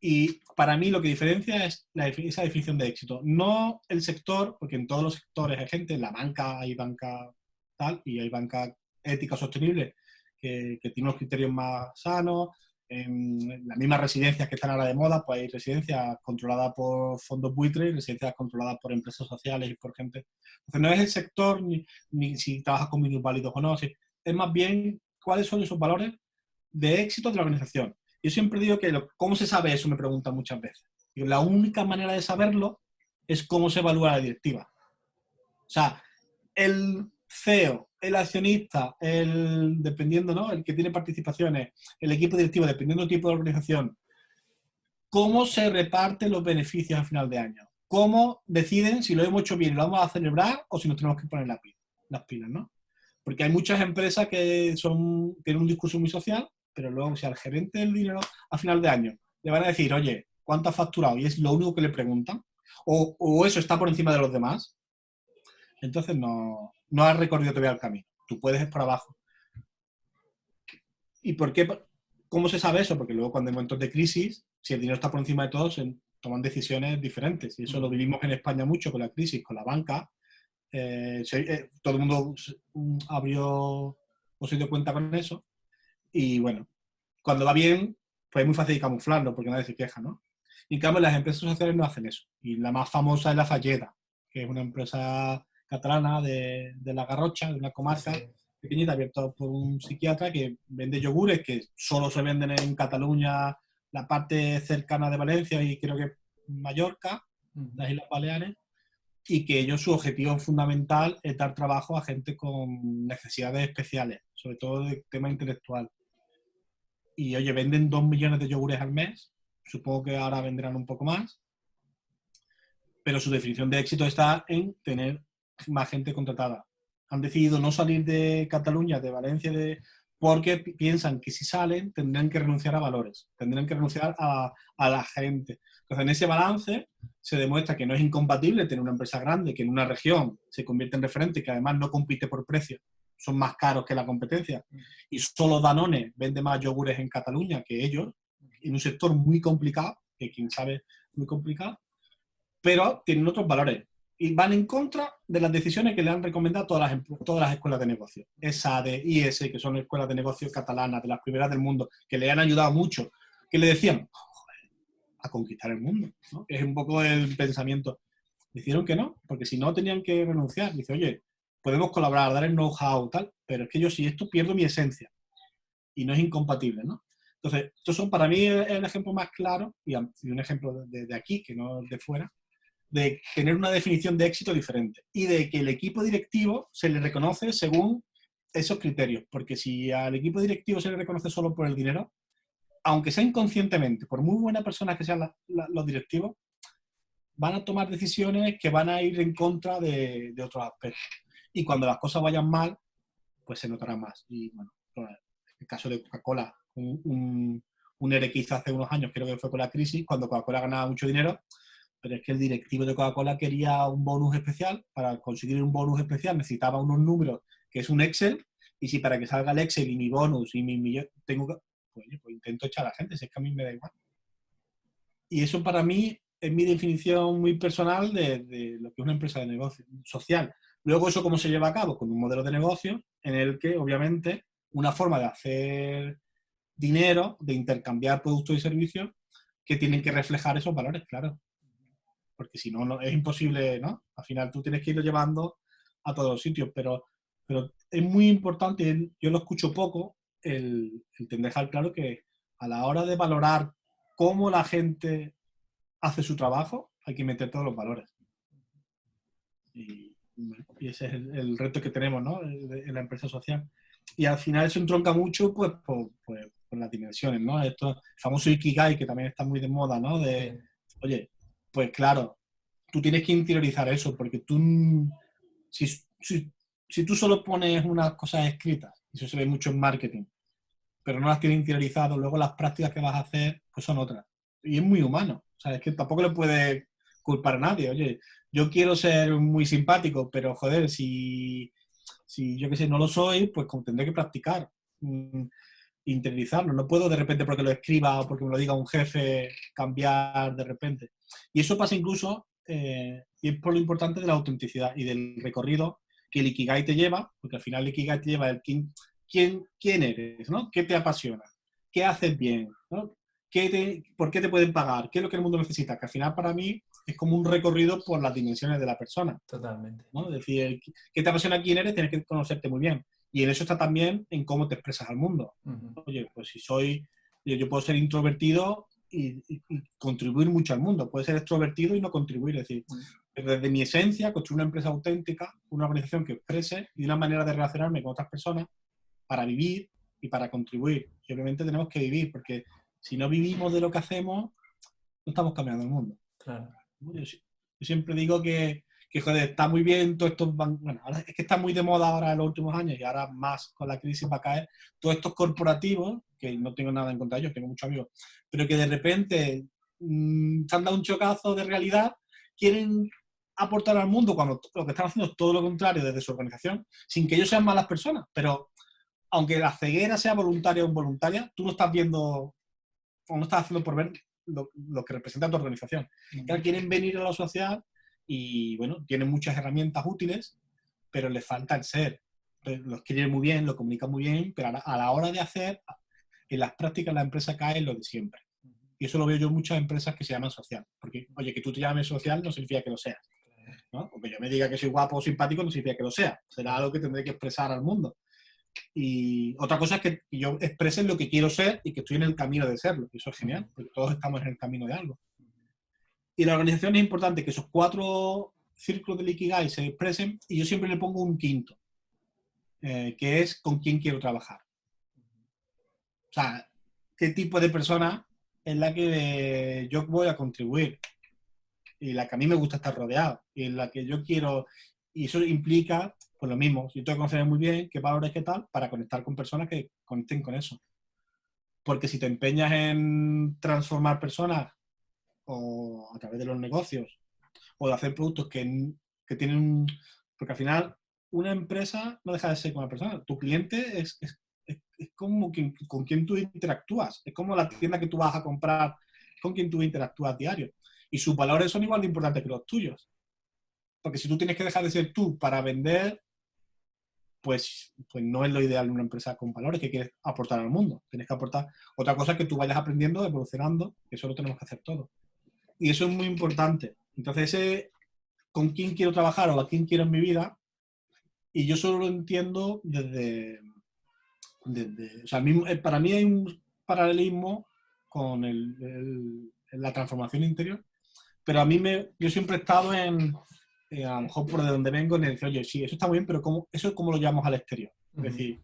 Y para mí lo que diferencia es esa definición de éxito. No el sector, porque en todos los sectores hay gente, en la banca hay banca tal, y hay banca ética sostenible que tiene unos criterios más sanos. En las mismas residencias que están ahora de moda, pues hay residencias controladas por fondos buitres, residencias controladas por empresas sociales y por gente. Entonces no es el sector ni si trabajas con minusválidos o no, es más bien cuáles son esos valores de éxito de la organización. Yo siempre digo que ¿cómo se sabe eso? Me preguntan muchas veces. Y la única manera de saberlo es cómo se evalúa la directiva. O sea, el CEO, el accionista, dependiendo, ¿no? El que tiene participaciones, el equipo directivo, dependiendo del tipo de organización, ¿cómo se reparten los beneficios a final de año? ¿Cómo deciden si lo hemos hecho bien y lo vamos a celebrar o si nos tenemos que poner las pilas, ¿no? Porque hay muchas empresas que tienen un discurso muy social, pero luego si al gerente del dinero a final de año le van a decir, oye, ¿cuánto has facturado? Y es lo único que le preguntan. O eso está por encima de los demás. Entonces no has recorrido todavía el camino. Tú puedes ir por abajo. ¿Y por qué? ¿Cómo se sabe eso? Porque luego cuando hay momentos de crisis, si el dinero está por encima de todos, se toman decisiones diferentes. Y eso lo vivimos en España mucho con la crisis, con la banca. Todo el mundo abrió o se dio cuenta con eso. Y bueno, cuando va bien, pues es muy fácil camuflarlo porque nadie se queja, ¿no? Y en cambio, las empresas sociales no hacen eso. Y la más famosa es La Falleda, que es una empresa catalana de La Garrocha, de una comarca pequeñita, abierta por un psiquiatra que vende yogures que solo se venden en Cataluña, la parte cercana de Valencia y creo que Mallorca, las Islas Baleares, y que ellos su objetivo fundamental es dar trabajo a gente con necesidades especiales, sobre todo de tema intelectual. Y oye, venden 2 millones de yogures al mes, supongo que ahora vendrán un poco más, pero su definición de éxito está en tener más gente contratada. Han decidido no salir de Cataluña, de Valencia, porque piensan que si salen tendrán que renunciar a valores, tendrán que renunciar a la gente. Entonces, en ese balance se demuestra que no es incompatible tener una empresa grande que en una región se convierte en referente, que además no compite por precio, son más caros que la competencia, y solo Danone vende más yogures en Cataluña que ellos, en un sector muy complicado, que quien sabe muy complicado, pero tienen otros valores. y van en contra de las decisiones que le han recomendado todas las escuelas de negocio. ESADE, IES, que son escuelas de negocio catalanas, de las primeras del mundo, que le han ayudado mucho, que le decían, a conquistar el mundo, ¿no? Es un poco el pensamiento. Dijeron que no, porque si no tenían que renunciar. Dice, oye, podemos colaborar, dar el know-how, tal, pero es que yo si esto pierdo mi esencia y no es incompatible, ¿no? Entonces, estos son para mí el ejemplo más claro y un ejemplo de aquí, que no de fuera, de tener una definición de éxito diferente y de que el equipo directivo se le reconoce según esos criterios, porque si al equipo directivo se le reconoce solo por el dinero, aunque sea inconscientemente, por muy buenas personas que sean los directivos, van a tomar decisiones que van a ir en contra de otros aspectos. Y cuando las cosas vayan mal, pues se notará más. Y bueno, el caso de Coca-Cola, un ERE que hizo hace unos años, creo que fue con la crisis, cuando Coca-Cola ganaba mucho dinero, pero es que el directivo de Coca-Cola quería un bonus especial. Para conseguir un bonus especial necesitaba unos números, que es un Excel, y si para que salga el Excel y mi bonus y mi millón, tengo que, pues intento echar a la gente, si es que a mí me da igual. Y eso para mí es mi definición muy personal de lo que es una empresa de negocio social. Luego eso cómo se lleva a cabo con un modelo de negocio en el que obviamente una forma de hacer dinero, de intercambiar productos y servicios que tienen que reflejar esos valores, claro. Porque si no, es imposible, ¿no? Al final tú tienes que irlo llevando a todos los sitios, pero es muy importante, yo lo escucho poco, el tener dejar claro que a la hora de valorar cómo la gente hace su trabajo, hay que meter todos los valores. Y ese es el reto que tenemos, ¿no? En la empresa social. Y al final eso entronca mucho pues, por las dimensiones, ¿no? Esto famoso Ikigai, que también está muy de moda, ¿no? De, oye, pues claro, tú tienes que interiorizar eso, porque tú, si tú solo pones unas cosas escritas, eso se ve mucho en marketing, pero no las tienes interiorizado, luego las prácticas que vas a hacer pues son otras. Y es muy humano. O sea, es que tampoco le puede culpar a nadie. Oye, yo quiero ser muy simpático, pero joder, si yo qué sé, no lo soy, pues tendré que practicar, interiorizarlo. No puedo de repente porque lo escriba o porque me lo diga un jefe cambiar de repente. Y eso pasa incluso, y es por lo importante de la autenticidad y del recorrido que el Ikigai te lleva, porque al final el Ikigai te lleva el quién eres, ¿no? ¿Qué te apasiona? ¿Qué haces bien? ¿No? ¿Por qué te pueden pagar? ¿Qué es lo que el mundo necesita? Que al final para mí es como un recorrido por las dimensiones de la persona. Totalmente. ¿No? Es decir, ¿qué te apasiona quién eres? Tienes que conocerte muy bien. Y en eso está también en cómo te expresas al mundo. Oye, pues si yo puedo ser introvertido y contribuir mucho al mundo. Puede ser extrovertido y no contribuir. Es decir, desde mi esencia, construir una empresa auténtica, una organización que exprese y una manera de relacionarme con otras personas para vivir y para contribuir. Y obviamente tenemos que vivir, porque si no vivimos de lo que hacemos, no estamos cambiando el mundo. Claro. Yo siempre digo que joder, está muy bien todo esto, bueno, ahora es que está muy de moda ahora en los últimos años y ahora más con la crisis va a caer, todos estos corporativos, que no tengo nada en contra de ellos, tengo muchos amigos, pero que de repente se han dado un chocazo de realidad, quieren aportar al mundo cuando lo que están haciendo es todo lo contrario desde su organización, sin que ellos sean malas personas, pero aunque la ceguera sea voluntaria o involuntaria, tú no estás viendo o no estás haciendo por ver lo que representa tu organización. Ya quieren venir a la social y, bueno, tienen muchas herramientas útiles, pero les falta el ser. Entonces, los quieren muy bien, lo comunican muy bien, pero a la hora de hacer, en las prácticas la empresa cae en lo de siempre. Y eso lo veo yo en muchas empresas que se llaman social. Porque, oye, que tú te llames social no significa que lo seas, ¿no? Porque yo me diga que soy guapo o simpático no significa que lo sea. Será algo que tendré que expresar al mundo. Y otra cosa es que yo exprese lo que quiero ser y que estoy en el camino de serlo. Eso es genial, porque todos estamos en el camino de algo. Y la organización es importante que esos 4 círculos del Ikigai se expresen y yo siempre le pongo un quinto, que es con quién quiero trabajar. O sea, qué tipo de persona es la que yo voy a contribuir y la que a mí me gusta estar rodeado y en la que yo quiero, y eso implica pues lo mismo, si tengo que conocer muy bien qué valores, qué tal, para conectar con personas que conecten con eso. Porque si te empeñas en transformar personas o a través de los negocios o de hacer productos que tienen porque al final una empresa no deja de ser como una persona. Tu cliente es como con quien tú interactúas, es como la tienda que tú vas a comprar, con quien tú interactúas diario. Y sus valores son igual de importantes que los tuyos. Porque si tú tienes que dejar de ser tú para vender, pues no es lo ideal de una empresa con valores que quieres aportar al mundo. Tienes que aportar otra cosa que tú vayas aprendiendo, evolucionando, que eso lo tenemos que hacer todos. Y eso es muy importante. Entonces, con quién quiero trabajar o a quién quiero en mi vida, y yo solo lo entiendo o sea, para mí hay un paralelismo con la transformación interior, pero yo siempre he estado a lo mejor por de donde vengo, en el decir, oye, sí, eso está muy bien, pero ¿eso cómo lo llevamos al exterior? Es decir,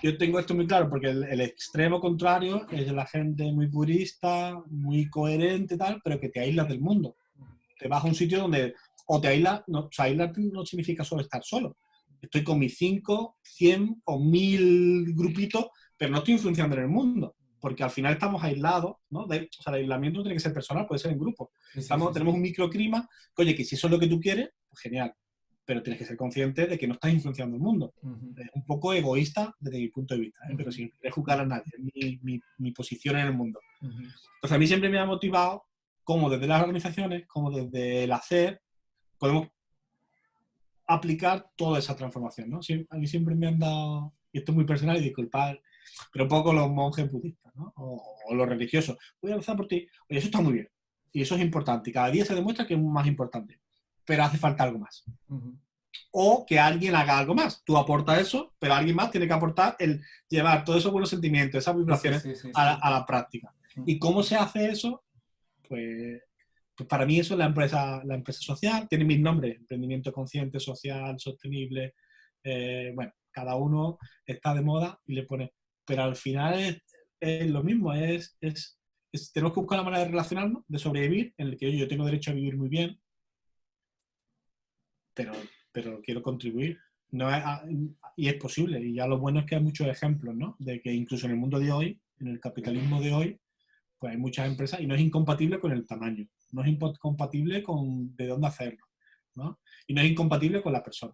yo tengo esto muy claro, porque el extremo contrario es la gente muy purista, muy coherente, tal, pero que te aíslas del mundo. Te vas a un sitio donde, o te aíslas, o sea, aíslarte no significa solo estar solo. Estoy con mis 5, 100 o 1000 grupitos, pero no estoy influenciando en el mundo, porque al final estamos aislados, ¿no? O sea, el aislamiento no tiene que ser personal, puede ser en grupo. Tenemos un microclima, que, oye, que si eso es lo que tú quieres, pues genial, pero tienes que ser consciente de que no estás influenciando el mundo. Es un poco egoísta desde mi punto de vista, pero sin querer juzgar a nadie, es mi posición en el mundo. Entonces a mí siempre me ha motivado cómo desde las organizaciones, como desde el hacer, podemos aplicar toda esa transformación, ¿no? A mí siempre me han dado, y esto es muy personal y disculpad, pero un poco los monjes budistas, ¿no? O los religiosos. Voy a rezar por ti. Oye, eso está muy bien. Y eso es importante. Y cada día se demuestra que es más importante. Pero hace falta algo más. O que alguien haga algo más. Tú aportas eso, pero alguien más tiene que aportar el llevar todos esos buenos sentimientos, esas vibraciones a la práctica. ¿Y cómo se hace eso? Pues para mí eso es la empresa social. Tiene mil nombres: emprendimiento consciente, social, sostenible. Bueno, cada uno está de moda y le pone. Pero al final es lo mismo. Tenemos que buscar la manera de relacionarnos, de sobrevivir, en el que yo tengo derecho a vivir muy bien, pero quiero contribuir. Y es posible. Y ya lo bueno es que hay muchos ejemplos, ¿no? De que incluso en el mundo de hoy, en el capitalismo de hoy, pues hay muchas empresas y no es incompatible con el tamaño, no es incompatible con de dónde hacerlo, ¿no? Y no es incompatible con la persona.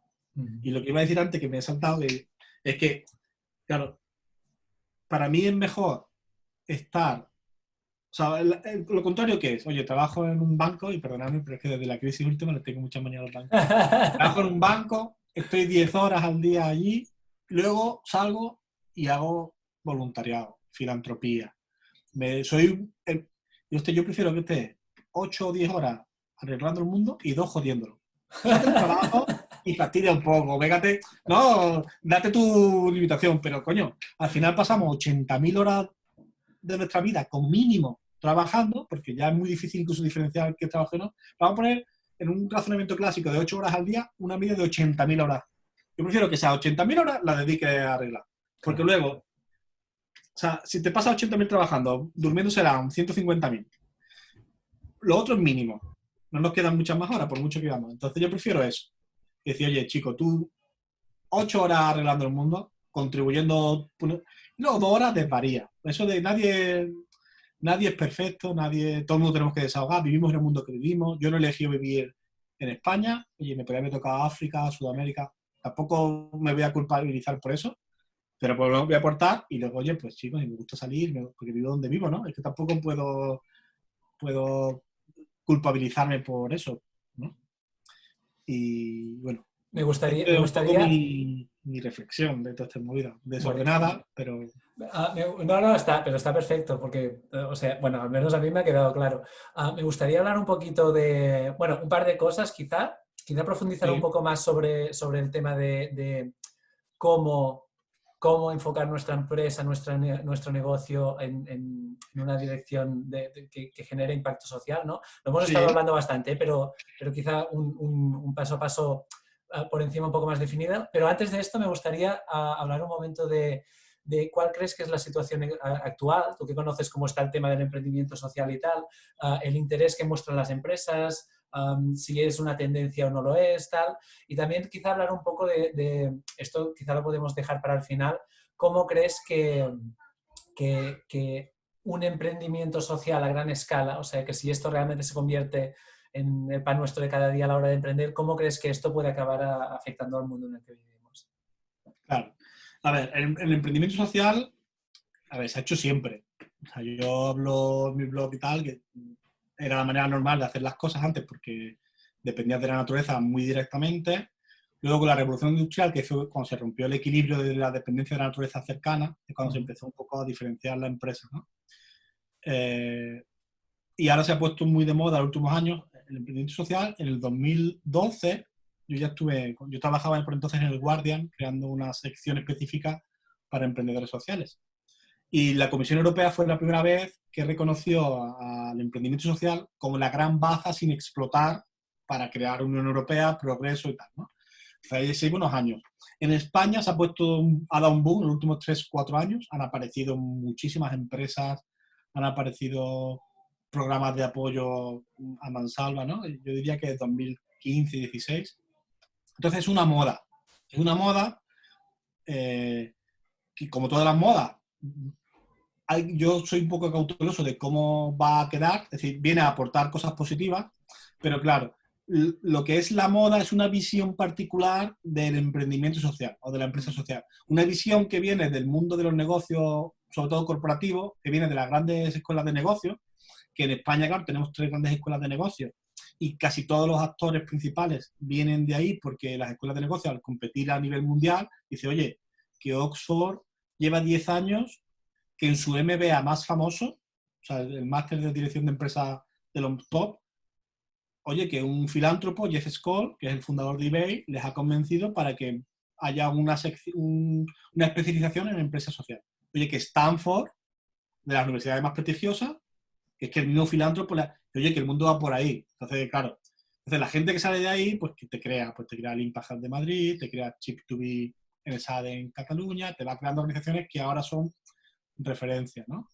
Y lo que iba a decir antes, que me he saltado, es que, claro, para mí es mejor estar, o sea, lo contrario que es, oye, trabajo en un banco, y perdonadme, pero es que desde la crisis última les tengo mucha manía a los bancos. Trabajo en un banco, estoy 10 horas al día allí, luego salgo y hago voluntariado, filantropía. Yo prefiero que esté 8 o 10 horas arreglando el mundo y 2 jodiéndolo. Fíjate el trabajo y fastidia un poco. Végate, no, date tu limitación, pero coño, al final pasamos 80.000 horas de nuestra vida con mínimo trabajando, porque ya es muy difícil incluso diferenciar qué trabajo o no. Vamos a poner en un razonamiento clásico de 8 horas al día una media de 80.000 horas. Yo prefiero que esas 80.000 horas las dedique a arreglar. Porque luego, o sea, si te pasas 80.000 trabajando, durmiendo serán 150.000. Lo otro es mínimo. No nos quedan muchas más horas, por mucho que vamos. Entonces yo prefiero eso. Y decir, oye, chico, tú 8 horas arreglando el mundo, contribuyendo, no, 2 horas desvaría. Eso de nadie es perfecto, todo el mundo tenemos que desahogar, vivimos en el mundo que vivimos. Yo no he elegido vivir en España, oye, me podría haber tocado África, Sudamérica. Tampoco me voy a culpabilizar por eso, pero pues lo voy a aportar y luego, oye, pues chicos, me gusta salir, porque vivo donde vivo, ¿no? Es que tampoco puedo culpabilizarme por eso, ¿no? Y bueno, Me esta es un poco gustaría... mi reflexión de toda esta movida. Desordenada, pero... no, pero está perfecto, porque, o sea, bueno, al menos a mí me ha quedado claro. Me gustaría hablar un poquito de, bueno, un par de cosas, quizá profundizar un poco más sobre el tema de cómo enfocar nuestra empresa, nuestro negocio en una dirección que genere impacto social, ¿no? Lo hemos estado hablando bastante, pero quizá un paso a paso por encima un poco más definida. Pero antes de esto me gustaría hablar un momento de cuál crees que es la situación actual, tú que conoces cómo está el tema del emprendimiento social y tal, el interés que muestran las empresas, si es una tendencia o no lo es, tal. Y también quizá hablar un poco de esto, quizá lo podemos dejar para el final, ¿cómo crees que un emprendimiento social a gran escala, o sea, que si esto realmente se convierte en el pan nuestro de cada día a la hora de emprender, ¿cómo crees que esto puede acabar afectando al mundo en el que vivimos? Claro. A ver, el emprendimiento social, a ver, se ha hecho siempre. O sea, yo hablo en mi blog y tal, que era la manera normal de hacer las cosas antes, porque dependías de la naturaleza muy directamente. Luego con la revolución industrial, que fue cuando se rompió el equilibrio de la dependencia de la naturaleza cercana, es cuando se empezó un poco a diferenciar la empresa, ¿no? Y ahora se ha puesto muy de moda en los últimos años el emprendimiento social. En el 2012 yo trabajaba por entonces en el Guardian creando una sección específica para emprendedores sociales. Y la Comisión Europea fue la primera vez que reconoció al emprendimiento social como la gran baza sin explotar para crear Unión Europea, progreso y tal, ¿no? Hace unos años. En España ha dado un boom en los últimos 3-4 años. Han aparecido muchísimas empresas, han aparecido programas de apoyo a mansalva, ¿no? Yo diría que de 2015 y 2016. Entonces es una moda. Es una moda que, como todas las modas, yo soy un poco cauteloso de cómo va a quedar. Es decir, viene a aportar cosas positivas, pero claro, lo que es la moda es una visión particular del emprendimiento social o de la empresa social. Una visión que viene del mundo de los negocios, sobre todo corporativos, que viene de las grandes escuelas de negocios, que en España, claro, tenemos 3 grandes escuelas de negocios y casi todos los actores principales vienen de ahí porque las escuelas de negocios, al competir a nivel mundial, dice, oye, que Oxford lleva 10 años, que en su MBA más famoso, o sea, el máster de dirección de empresas de los top, oye, que un filántropo, Jeff Skoll, que es el fundador de eBay, les ha convencido para que haya una especialización en empresa social. Oye, que Stanford, de las universidades más prestigiosas, que es que el mismo filántropo, oye, que el mundo va por ahí. Entonces, claro, la gente que sale de ahí, pues que te crea el Impact Hub de Madrid, te crea Chip2B en el SAD en Cataluña, te va creando organizaciones que ahora son referencias, ¿no?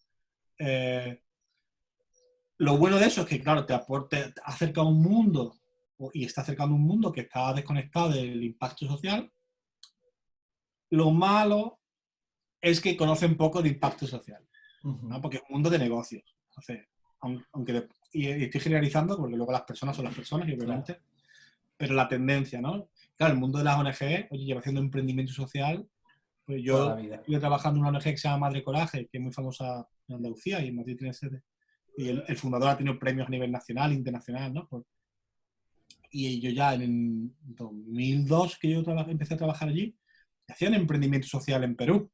Lo bueno de eso es que, claro, te acerca a un mundo y está acercando a un mundo que está desconectado del impacto social. Lo malo es que conocen poco de impacto social, ¿no? Porque es un mundo de negocios. Entonces, aunque y estoy generalizando, porque luego las personas son las personas, y obviamente, claro. Pero la tendencia, ¿no? Claro, el mundo de las ONG, oye, lleva haciendo emprendimiento social. Pues yo estoy trabajando en una ONG que se llama Madre Coraje, que es muy famosa en Andalucía y en Madrid tiene sede. Y el fundador ha tenido premios a nivel nacional, internacional, ¿no? Y yo ya en 2002, que yo empecé a trabajar allí, hacían emprendimiento social en Perú,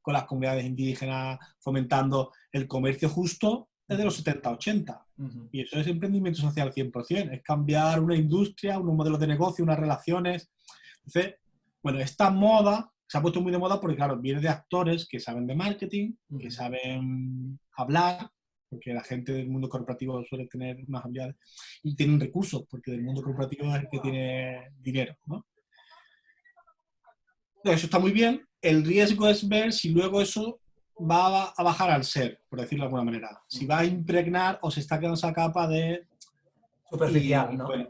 con las comunidades indígenas, fomentando el comercio justo desde los 70-80. Y eso es emprendimiento social 100%, es cambiar una industria, unos modelos de negocio, unas relaciones. Entonces, bueno, esta moda se ha puesto muy de moda porque, claro, viene de actores que saben de marketing, que saben hablar, porque la gente del mundo corporativo suele tener más habilidades, y tienen recursos, porque del mundo corporativo es el que tiene dinero, ¿no? Eso está muy bien. El riesgo es ver si luego eso va a bajar al ser, por decirlo de alguna manera. Si va a impregnar o se está quedando esa capa de... superficial, ¿no? Bueno,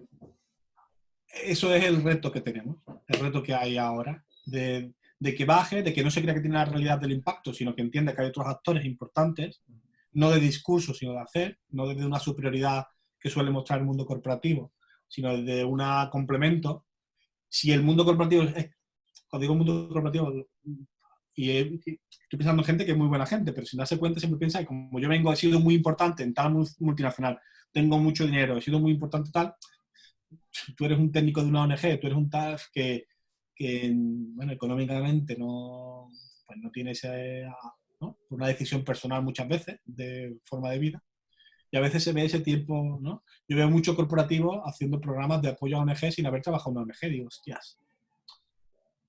eso es el reto que tenemos, el reto que hay ahora, de que baje, de que no se crea que tiene la realidad del impacto, sino que entienda que hay otros actores importantes, no de discurso, sino de hacer, no desde una superioridad que suele mostrar el mundo corporativo, sino desde un complemento. Si el mundo corporativo cuando digo mundo corporativo, y estoy pensando en gente que es muy buena gente, pero sin darse cuenta siempre piensa que como yo he sido muy importante en tal multinacional, tengo mucho dinero, he sido muy importante tal, tú eres un técnico de una ONG, tú eres un tal que bueno, económicamente no tiene ¿no? Una decisión personal muchas veces de forma de vida. Y a veces se ve ese tiempo, ¿no? Yo veo muchos corporativos haciendo programas de apoyo a ONG sin haber trabajado en una ONG. Digo, hostias.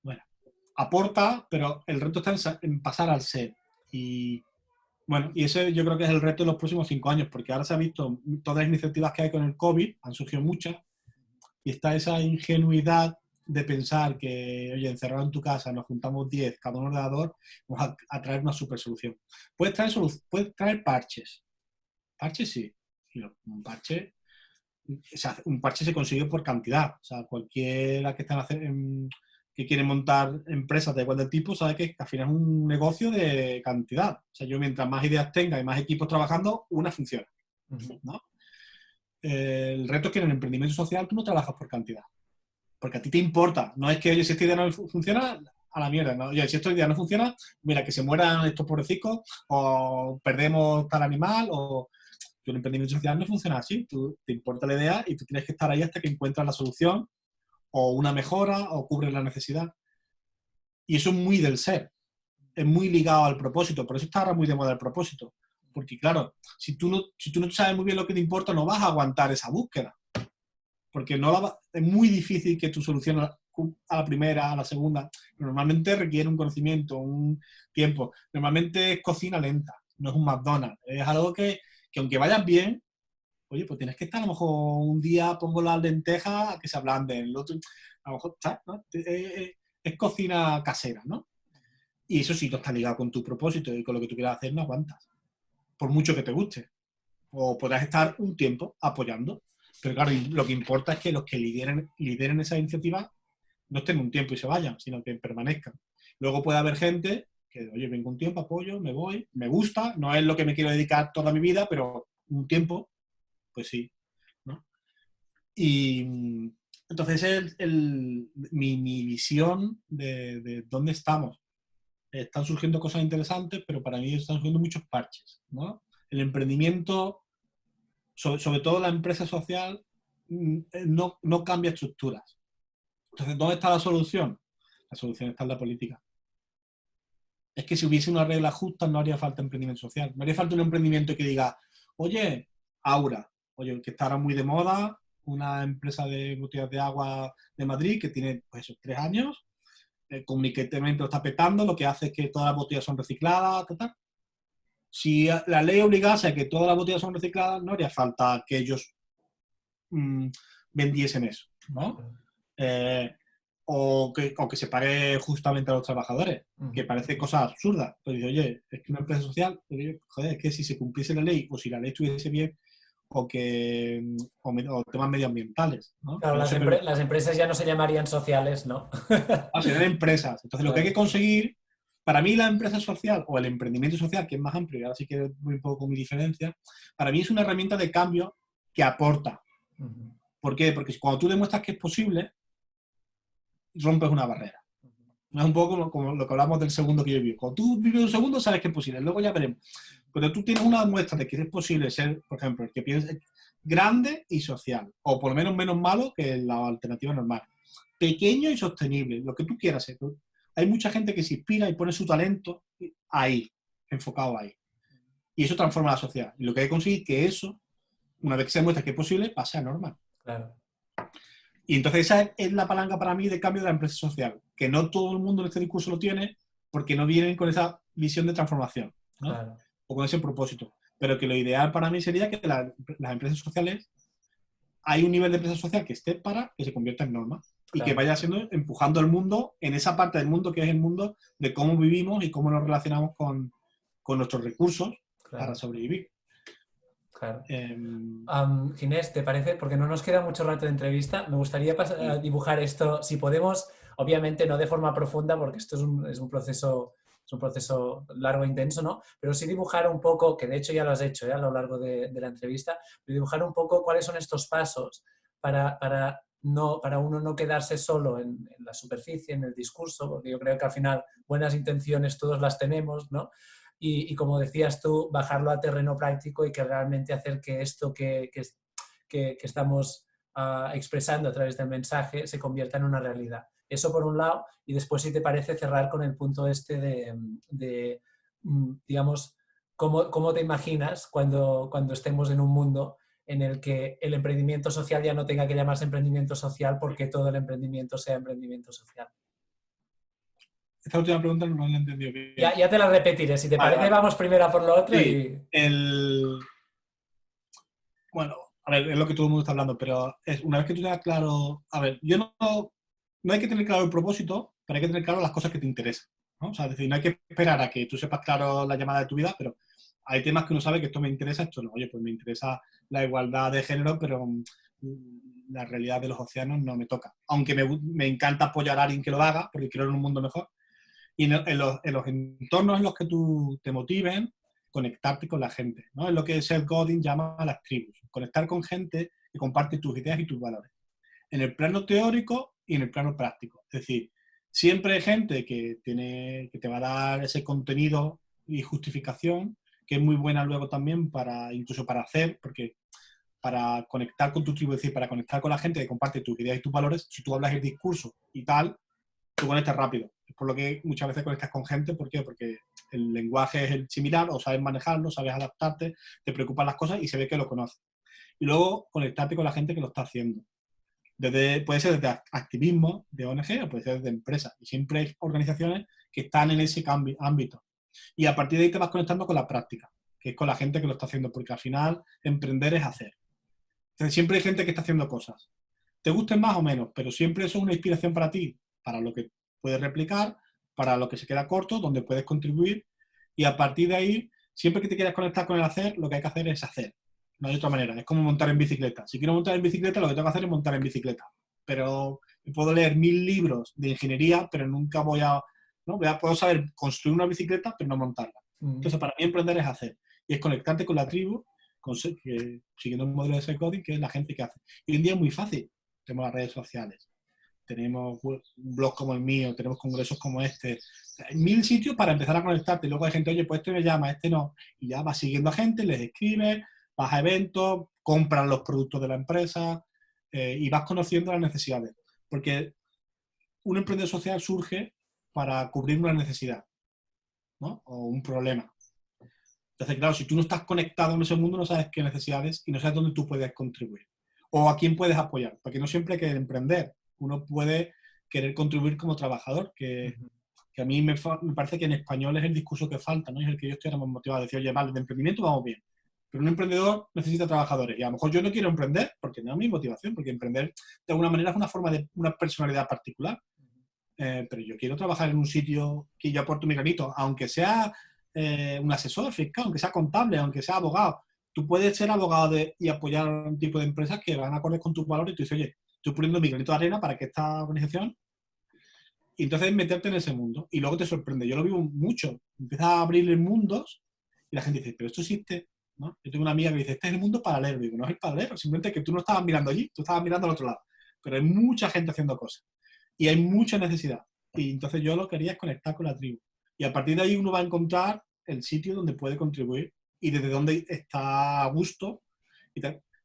Bueno, aporta, pero el reto está en pasar al ser. Y bueno, y ese yo creo que es el reto de los próximos 5 años, porque ahora se ha visto todas las iniciativas que hay con el COVID, han surgido muchas, y está esa ingenuidad de pensar que, oye, encerrado en tu casa, nos juntamos 10, cada uno ordenador, vamos a traer una super solución. Puedes traer parches. Parches sí. Un parche, o sea, un parche se consigue por cantidad. O sea, cualquiera que que quiere montar empresas de igual del tipo sabe que al final es un negocio de cantidad. O sea, yo mientras más ideas tenga y más equipos trabajando, una funciona, ¿no? El reto es que en el emprendimiento social tú no trabajas por cantidad. Porque a ti te importa. No es que, oye, si esta idea no funciona, a la mierda, ¿no? Oye, si esta idea no funciona, mira, que se mueran estos pobrecitos, o perdemos tal animal, o... El emprendimiento social no funciona así. Tú te importa la idea y tú tienes que estar ahí hasta que encuentras la solución o una mejora o cubres la necesidad. Y eso es muy del ser. Es muy ligado al propósito. Por eso está ahora muy de moda el propósito. Porque claro, si tú no sabes muy bien lo que te importa, no vas a aguantar esa búsqueda. Porque es muy difícil que tu solución a la primera, a la segunda, normalmente requiere un conocimiento, un tiempo. Normalmente es cocina lenta, no es un McDonald's. Es algo que aunque vayas bien, oye, pues tienes que estar a lo mejor un día pongo las lentejas a que se ablanden, el otro, a lo mejor, ¿sabes? ¿No? Es cocina casera, ¿no? Y eso sí, no está ligado con tu propósito y con lo que tú quieras hacer, no aguantas. Por mucho que te guste. O podrás estar un tiempo apoyando. Pero claro, lo que importa es que los que lideren esa iniciativa no estén un tiempo y se vayan, sino que permanezcan. Luego puede haber gente que, oye, vengo un tiempo, apoyo, me voy, me gusta, no es lo que me quiero dedicar toda mi vida, pero un tiempo, pues sí, ¿no? Y entonces mi visión de dónde estamos. Están surgiendo cosas interesantes, pero para mí están surgiendo muchos parches, ¿no? El emprendimiento, sobre todo la empresa social, no cambia estructuras. Entonces, ¿dónde está la solución? La solución está en la política. Es que si hubiese una regla justa no haría falta emprendimiento social. No haría falta un emprendimiento que diga, oye, Aura, oye, que está ahora muy de moda, una empresa de botellas de agua de Madrid que tiene pues, esos 3 años, comunicativamente lo está petando, lo que hace es que todas las botellas son recicladas, tal. Si la ley obligase a que todas las botellas son recicladas, no haría falta que ellos vendiesen eso, ¿no? O que se pague justamente a los trabajadores, que parece cosa absurda. Pero dice, oye, es que una empresa social, joder, es que si se cumpliese la ley, o si la ley estuviese bien, o temas medioambientales, ¿no? Claro, las empresas ya no se llamarían sociales, ¿no? Serían empresas. Entonces, lo que hay que conseguir, para mí la empresa social, o el emprendimiento social, que es más amplio, y ahora sí que voy un poco con mi diferencia, para mí es una herramienta de cambio que aporta. ¿Por qué? Porque cuando tú demuestras que es posible, rompes una barrera. Es un poco como lo que hablamos del segundo que yo vivo. Cuando tú vives un segundo, sabes que es posible. Luego ya veremos. Cuando tú tienes una muestra de que es posible ser, por ejemplo, el que piensa grande y social, o por lo menos menos malo que la alternativa normal. Pequeño y sostenible, lo que tú quieras ser. Hay mucha gente que se inspira y pone su talento ahí, enfocado ahí. Y eso transforma la sociedad. Y lo que hay que conseguir es que eso, una vez que se demuestra que es posible, pase a normal. Claro. Y entonces esa es la palanca para mí de cambio de la empresa social, que no todo el mundo en este discurso lo tiene porque no vienen con esa visión de transformación, ¿no? Claro. O con ese propósito. Pero que lo ideal para mí sería que las empresas sociales, hay un nivel de empresa social que esté para que se convierta en norma y Claro. que vaya siendo empujando al mundo en esa parte del mundo que es el mundo de cómo vivimos y cómo nos relacionamos con nuestros recursos para sobrevivir. Claro. Ginés, ¿te parece? Porque no nos queda mucho rato de entrevista. Me gustaría dibujar esto, si podemos, obviamente no de forma profunda, porque esto es un proceso largo e intenso, ¿no? Pero sí dibujar un poco, que de hecho ya lo has hecho a lo largo de la entrevista, dibujar un poco cuáles son estos pasos para uno no quedarse solo en la superficie, en el discurso, porque yo creo que al final buenas intenciones todos las tenemos, ¿no? Y como decías tú, bajarlo a terreno práctico y que realmente hacer que esto que estamos expresando a través del mensaje se convierta en una realidad. Eso por un lado, y después, si te parece, cerrar con el punto este de digamos, cómo te imaginas cuando estemos en un mundo en el que el emprendimiento social ya no tenga que llamarse emprendimiento social porque todo el emprendimiento sea emprendimiento social. Esta última pregunta no la he entendido bien. Ya te la repetiré. Si te parece, vamos primero a por lo otro. Sí, bueno, a ver, es lo que todo el mundo está hablando, pero una vez que tú tengas claro... A ver, no hay que tener claro el propósito, pero hay que tener claro las cosas que te interesan, ¿no? O sea, es decir, no hay que esperar a que tú sepas claro la llamada de tu vida, pero hay temas que uno sabe que esto me interesa, esto no. Oye, pues me interesa la igualdad de género, pero la realidad de los océanos no me toca. Aunque me encanta apoyar a alguien que lo haga, porque quiero en un mundo mejor. Y en los entornos en los que tú te motiven, conectarte con la gente, ¿no? Es lo que Seth Godin llama a las tribus. Conectar con gente que comparte tus ideas y tus valores. En el plano teórico y en el plano práctico. Es decir, siempre hay gente que te va a dar ese contenido y justificación que es muy buena luego también incluso para hacer, porque para conectar con tu tribu, es decir, para conectar con la gente que comparte tus ideas y tus valores, si tú hablas el discurso y tal, tú conectas rápido. Es por lo que muchas veces conectas con gente. ¿Por qué? Porque el lenguaje es el similar, o sabes manejarlo, sabes adaptarte, te preocupan las cosas y se ve que lo conoces. Y luego conectarte con la gente que lo está haciendo. Puede ser desde activismo de ONG o puede ser desde empresas. Y siempre hay organizaciones que están en ese ámbito. Y a partir de ahí te vas conectando con la práctica, que es con la gente que lo está haciendo, porque al final emprender es hacer. Entonces siempre hay gente que está haciendo cosas. Te gusten más o menos, pero siempre eso es una inspiración para ti, para lo que puedes replicar, para lo que se queda corto, donde puedes contribuir. Y a partir de ahí, siempre que te quieras conectar con el hacer, lo que hay que hacer es hacer. No hay otra manera. Es como montar en bicicleta. Si quiero montar en bicicleta, lo que tengo que hacer es montar en bicicleta. Pero puedo leer 1000 libros de ingeniería, pero nunca puedo saber construir una bicicleta, pero no montarla. Entonces, para mí emprender es hacer. Y es conectarte con la tribu, siguiendo un modelo de Secoding, que es la gente que hace. Y hoy en día es muy fácil. Tenemos las redes sociales, tenemos blogs como el mío, tenemos congresos como este. Hay 1000 sitios para empezar a conectarte. Y luego hay gente, oye, pues este me llama, este no. Y ya vas siguiendo a gente, les escribes, vas a eventos, compran los productos de la empresa y vas conociendo las necesidades. Porque un emprendedor social surge para cubrir una necesidad, ¿no? O un problema. Entonces, claro, si tú no estás conectado en ese mundo, no sabes qué necesidades y no sabes dónde tú puedes contribuir. O a quién puedes apoyar. Porque no siempre hay que emprender. Uno puede querer contribuir como trabajador, que a mí me parece que en español es el discurso que falta, ¿no? Es el que yo estoy ahora más motivado a decir, oye, vale, de emprendimiento vamos bien. Pero un emprendedor necesita trabajadores. Y a lo mejor yo no quiero emprender porque no es mi motivación, porque emprender de alguna manera es una forma de una personalidad particular. Pero yo quiero trabajar en un sitio que yo aporto mi granito, aunque sea un asesor fiscal, aunque sea contable, aunque sea abogado. Tú puedes ser abogado y apoyar a un tipo de empresas que van acordes con tus valores y tú dices, oye, estoy poniendo mi granito de arena para que esta organización... Y entonces meterte en ese mundo. Y luego te sorprende. Yo lo vivo mucho. Empiezas a abrir mundos y la gente dice, pero esto existe, ¿no? Yo tengo una amiga que dice, este es el mundo paralelo. Y digo, no es el paralelo, simplemente que tú no estabas mirando allí, tú estabas mirando al otro lado. Pero hay mucha gente haciendo cosas. Y hay mucha necesidad. Y entonces yo lo que quería es conectar con la tribu. Y a partir de ahí uno va a encontrar el sitio donde puede contribuir y desde donde está a gusto.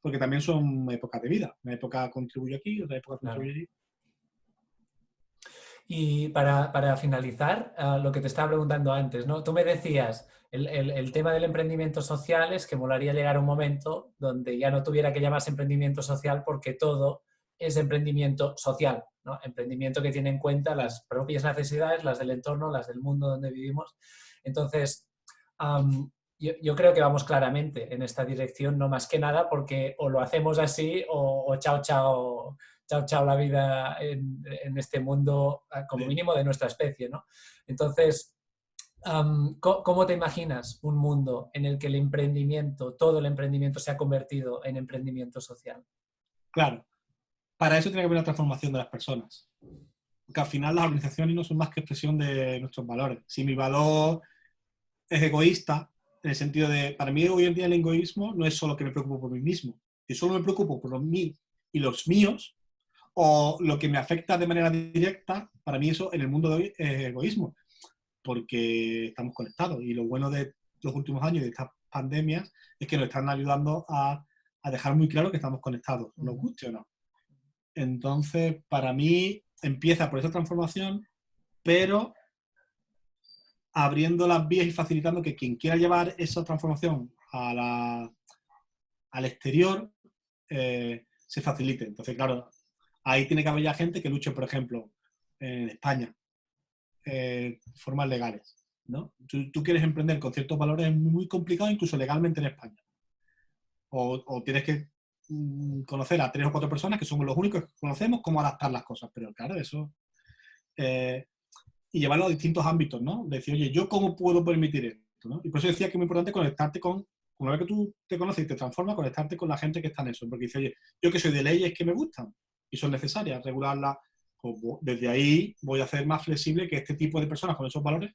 Porque también son épocas de vida. Una época contribuye aquí, otra época contribuye allí. Y para finalizar, lo que te estaba preguntando antes, ¿no? Tú me decías, el tema del emprendimiento social es que molaría llegar a un momento donde ya no tuviera que llamarse emprendimiento social porque todo es emprendimiento social, ¿no? Emprendimiento que tiene en cuenta las propias necesidades, las del entorno, las del mundo donde vivimos. Entonces, yo creo que vamos claramente en esta dirección, no más que nada porque o lo hacemos así o chao, chao. Chao, chao la vida en este mundo, como mínimo de nuestra especie, ¿no? Entonces, ¿cómo te imaginas un mundo en el que el emprendimiento, todo el emprendimiento se ha convertido en emprendimiento social? Claro, para eso tiene que haber una transformación de las personas. Porque al final las organizaciones no son más que expresión de nuestros valores. Si mi valor es egoísta, en el sentido de, para mí hoy en día el egoísmo no es solo que me preocupo por mí mismo. Si solo me preocupo por mí y los míos, o lo que me afecta de manera directa, para mí eso en el mundo de hoy es egoísmo, porque estamos conectados. Y lo bueno de los últimos años de estas pandemias es que nos están ayudando a dejar muy claro que estamos conectados, nos guste o no. Entonces, para mí empieza por esa transformación, pero abriendo las vías y facilitando que quien quiera llevar esa transformación al exterior se facilite. Entonces, claro, ahí tiene que haber ya gente que luche, por ejemplo, en España, formas legales, ¿no? Tú quieres emprender con ciertos valores, es muy complicado, incluso legalmente en España. O tienes que conocer a 3 o 4 personas que somos los únicos que conocemos cómo adaptar las cosas. Pero claro, eso... y llevarlo a distintos ámbitos, ¿no? Decir, oye, ¿yo cómo puedo permitir esto? ¿No? Y por eso decía que es muy importante conectarte una vez que tú te conoces y te transformas, conectarte con la gente que está en eso. Porque dice, oye, yo que soy de leyes que me gustan y son necesarias, regularlas, pues desde ahí voy a hacer más flexible que este tipo de personas con esos valores.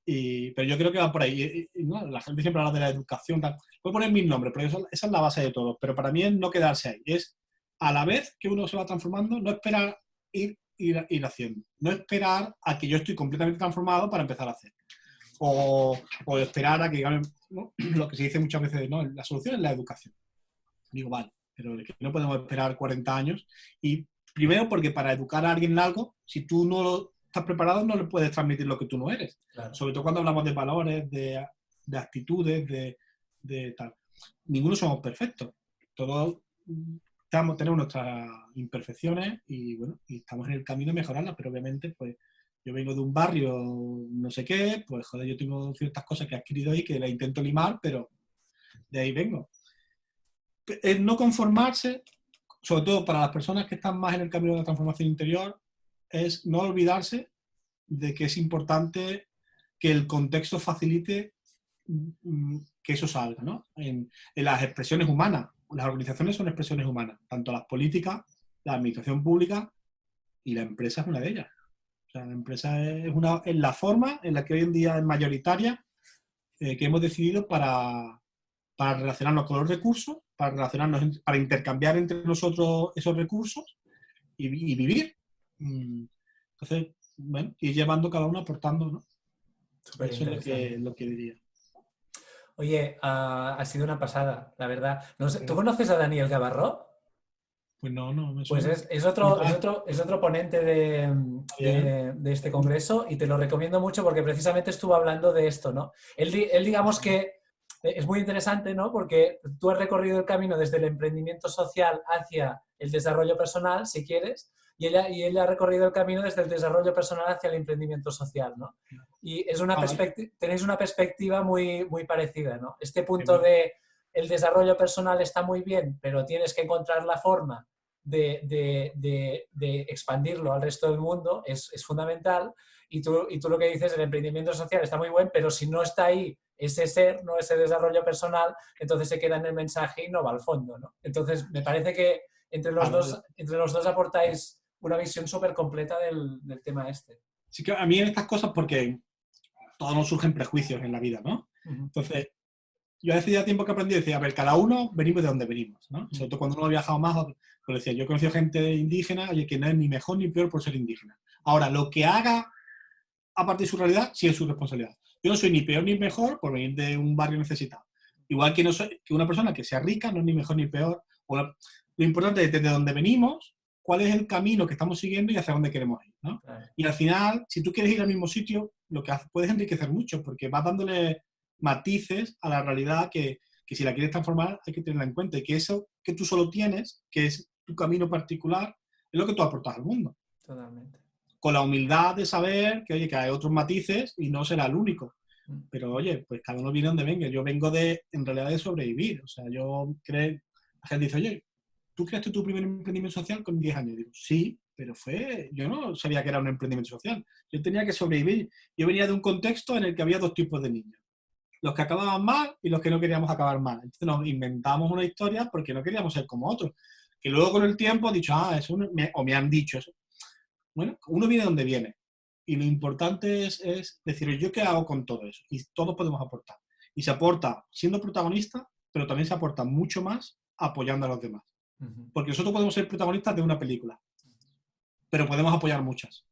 Pero yo creo que va por ahí. ¿No? La gente siempre habla de la educación. Tal. Voy a poner mis nombres, pero esa es la base de todo. Pero para mí es no quedarse ahí. Es a la vez que uno se va transformando, no esperar ir haciendo. No esperar a que yo estoy completamente transformado para empezar a hacer. o esperar a que ganen, ¿no? Lo que se dice muchas veces, ¿no? La solución es la educación. Digo, vale, pero es que no podemos esperar 40 años. Y primero porque para educar a alguien en algo, si tú no estás preparado, no le puedes transmitir lo que tú no eres. Claro. Sobre todo cuando hablamos de valores, de actitudes, de tal. Ninguno somos perfectos. Todos tenemos nuestras imperfecciones y bueno, y estamos en el camino de mejorarlas, pero obviamente pues yo vengo de un barrio no sé qué, pues joder, yo tengo ciertas cosas que he adquirido ahí que las intento limar, pero de ahí vengo. El no conformarse, sobre todo para las personas que están más en el camino de la transformación interior, es no olvidarse de que es importante que el contexto facilite que eso salga, ¿no? En las expresiones humanas. Las organizaciones son expresiones humanas, tanto las políticas, la administración pública y la empresa es una de ellas. O sea, la empresa es la forma en la que hoy en día es mayoritaria que hemos decidido para relacionarnos con los recursos, para intercambiar entre nosotros esos recursos y vivir. Entonces, bueno, ir llevando cada uno aportando, ¿no? Súper Eso interesante. es lo que diría. Oye, ha sido una pasada, la verdad. No sé, ¿tú conoces a Daniel Gavarró? Pues no me Pues suena. es otro ponente Bien. de este congreso y te lo recomiendo mucho porque precisamente estuvo hablando de esto, ¿no? Él digamos que es muy interesante, ¿no? Porque tú has recorrido el camino desde el emprendimiento social hacia el desarrollo personal, si quieres, y ella ha recorrido el camino desde el desarrollo personal hacia el emprendimiento social, ¿no? Y es Vale. tenéis una perspectiva muy, muy parecida, ¿no? Este Qué punto bien. de el desarrollo personal está muy bien, pero tienes que encontrar la forma de expandirlo al resto del mundo, es fundamental. Y tú lo que dices, el emprendimiento social está muy bueno, pero si no está ahí ese ser, ¿no? Ese desarrollo personal, entonces se queda en el mensaje y no va al fondo, ¿no? Entonces, me parece que Claro. entre los dos aportáis una visión súper completa del tema este. Sí que a mí en estas cosas, porque todos nos surgen prejuicios en la vida, ¿no? Uh-huh. Entonces, yo hace ya tiempo que aprendí, decía, a ver, cada uno venimos de donde venimos, ¿no? Sobre todo cuando uno ha viajado más, pues decía, yo he conocido gente indígena, oye, que no es ni mejor ni peor por ser indígena. Ahora, lo que haga a partir de su realidad, sí es su responsabilidad. Yo no soy ni peor ni mejor por venir de un barrio necesitado. Igual que, no soy, que una persona que sea rica no es ni mejor ni peor. Lo importante es desde dónde venimos, cuál es el camino que estamos siguiendo y hacia dónde queremos ir, ¿no? Claro. Y al final, si tú quieres ir al mismo sitio, lo que puedes enriquecer mucho, porque vas dándole matices a la realidad que si la quieres transformar hay que tenerla en cuenta y que eso que tú solo tienes, que es tu camino particular, es lo que tú aportas al mundo. Totalmente. Con la humildad de saber que, oye, que hay otros matices y no será el único. Pero, oye, pues cada uno viene donde venga. Yo vengo en realidad, de sobrevivir. O sea, yo creo, la gente dice, oye, ¿tú creaste tu primer emprendimiento social con 10 años? Y digo, sí, pero yo no sabía que era un emprendimiento social. Yo tenía que sobrevivir. Yo venía de un contexto en el que había dos tipos de niños. Los que acababan mal y los que no queríamos acabar mal. Entonces nos inventamos una historia porque no queríamos ser como otros. Que luego con el tiempo he dicho, o me han dicho eso. Bueno, uno viene donde viene. Y lo importante es decir, ¿yo qué hago con todo eso? Y todos podemos aportar. Y se aporta siendo protagonista, pero también se aporta mucho más apoyando a los demás. Uh-huh. Porque nosotros podemos ser protagonistas de una película, pero podemos apoyar muchas.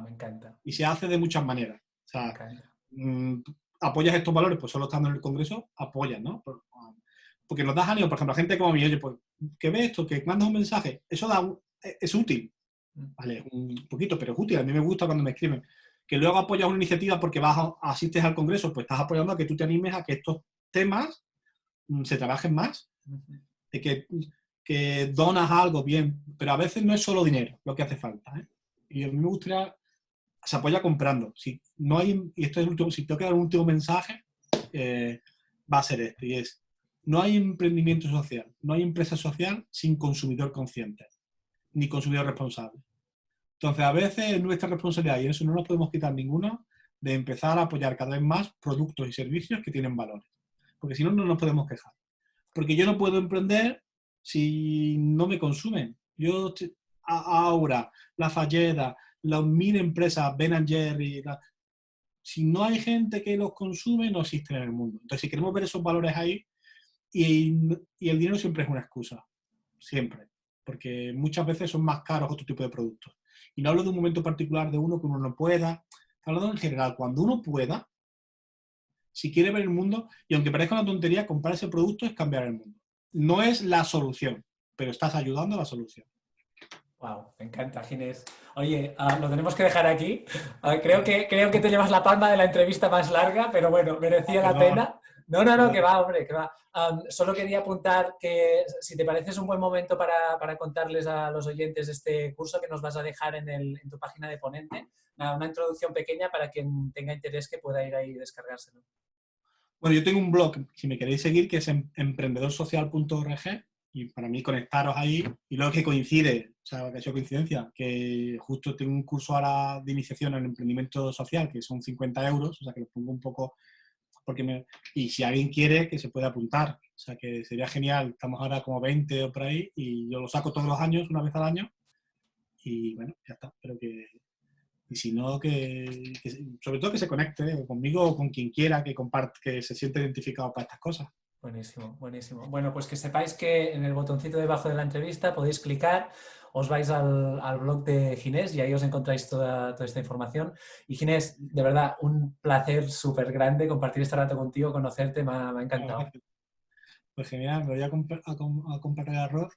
Me encanta. Y se hace de muchas maneras. O Me sea, encanta. apoyas estos valores, pues solo estando en el Congreso, apoyas, ¿no? Porque nos das ánimo, por ejemplo, a gente como mí, oye, pues, que ve esto, que mandas un mensaje, eso es útil. Vale, un poquito, pero es útil. A mí me gusta cuando me escriben. Que luego apoyas una iniciativa porque asistes al Congreso, pues estás apoyando a que tú te animes a que estos temas se trabajen más. De que donas algo bien, pero a veces no es solo dinero lo que hace falta. ¿eh? Y a mí me gustaría, se apoya comprando. Si no hay, y esto es el último, si tengo que dar un último mensaje, va a ser este, y es, no hay emprendimiento social, no hay empresa social sin consumidor consciente, ni consumidor responsable. Entonces, a veces es nuestra responsabilidad, y eso no nos podemos quitar ninguno, de empezar a apoyar cada vez más productos y servicios que tienen valores. Porque si no, no nos podemos quejar. Porque yo no puedo emprender si no me consumen. Aura, La Falleda, las 1000 empresas, Ben Jerry, si no hay gente que los consume, no existen en el mundo. Entonces, si queremos ver esos valores ahí, y el dinero siempre es una excusa. Siempre. Porque muchas veces son más caros otro tipo de productos. Y no hablo de un momento particular de uno que uno no pueda. Hablo en general. Cuando uno pueda, si quiere ver el mundo, y aunque parezca una tontería, comprar ese producto es cambiar el mundo. No es la solución, pero estás ayudando a la solución. Wow, me encanta, Ginés. Oye, lo tenemos que dejar aquí. Creo que te llevas la palma de la entrevista más larga, pero bueno, merecía la Perdón, pena. No, perdón. que va, hombre, que va. Solo quería apuntar que si te parece es un buen momento para contarles a los oyentes este curso que nos vas a dejar en tu página de ponente. Una introducción pequeña para quien tenga interés que pueda ir ahí y descargárselo. Bueno, yo tengo un blog, si me queréis seguir, que es emprendedorsocial.org, y para mí conectaros ahí, y luego que coincide, o sea, que ha sido coincidencia, que justo tengo un curso ahora de iniciación en emprendimiento social, que son 50 euros, o sea, que lo pongo un poco, y si alguien quiere, que se puede apuntar, o sea, que sería genial, estamos ahora como 20 o por ahí, y yo lo saco todos los años, una vez al año, y bueno, ya está, pero que... Y si no, sobre todo que se conecte conmigo o con quien quiera que comparte, que se siente identificado para estas cosas. Buenísimo, buenísimo. Bueno, pues que sepáis que en el botoncito debajo de la entrevista podéis clicar, os vais al blog de Ginés y ahí os encontráis toda esta información. Y Ginés, de verdad, un placer súper grande compartir este rato contigo, conocerte, me ha encantado. Pues genial, me voy a comprar el arroz.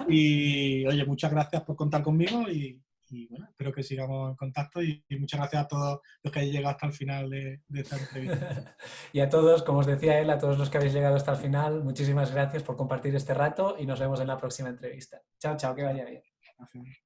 Y oye, muchas gracias por contar conmigo y bueno, espero que sigamos en contacto y muchas gracias a todos los que hayáis llegado hasta el final de esta entrevista. Y a todos, como os decía él, a todos los que habéis llegado hasta el final, muchísimas gracias por compartir este rato y nos vemos en la próxima entrevista. Chao, chao, que vaya bien. Gracias.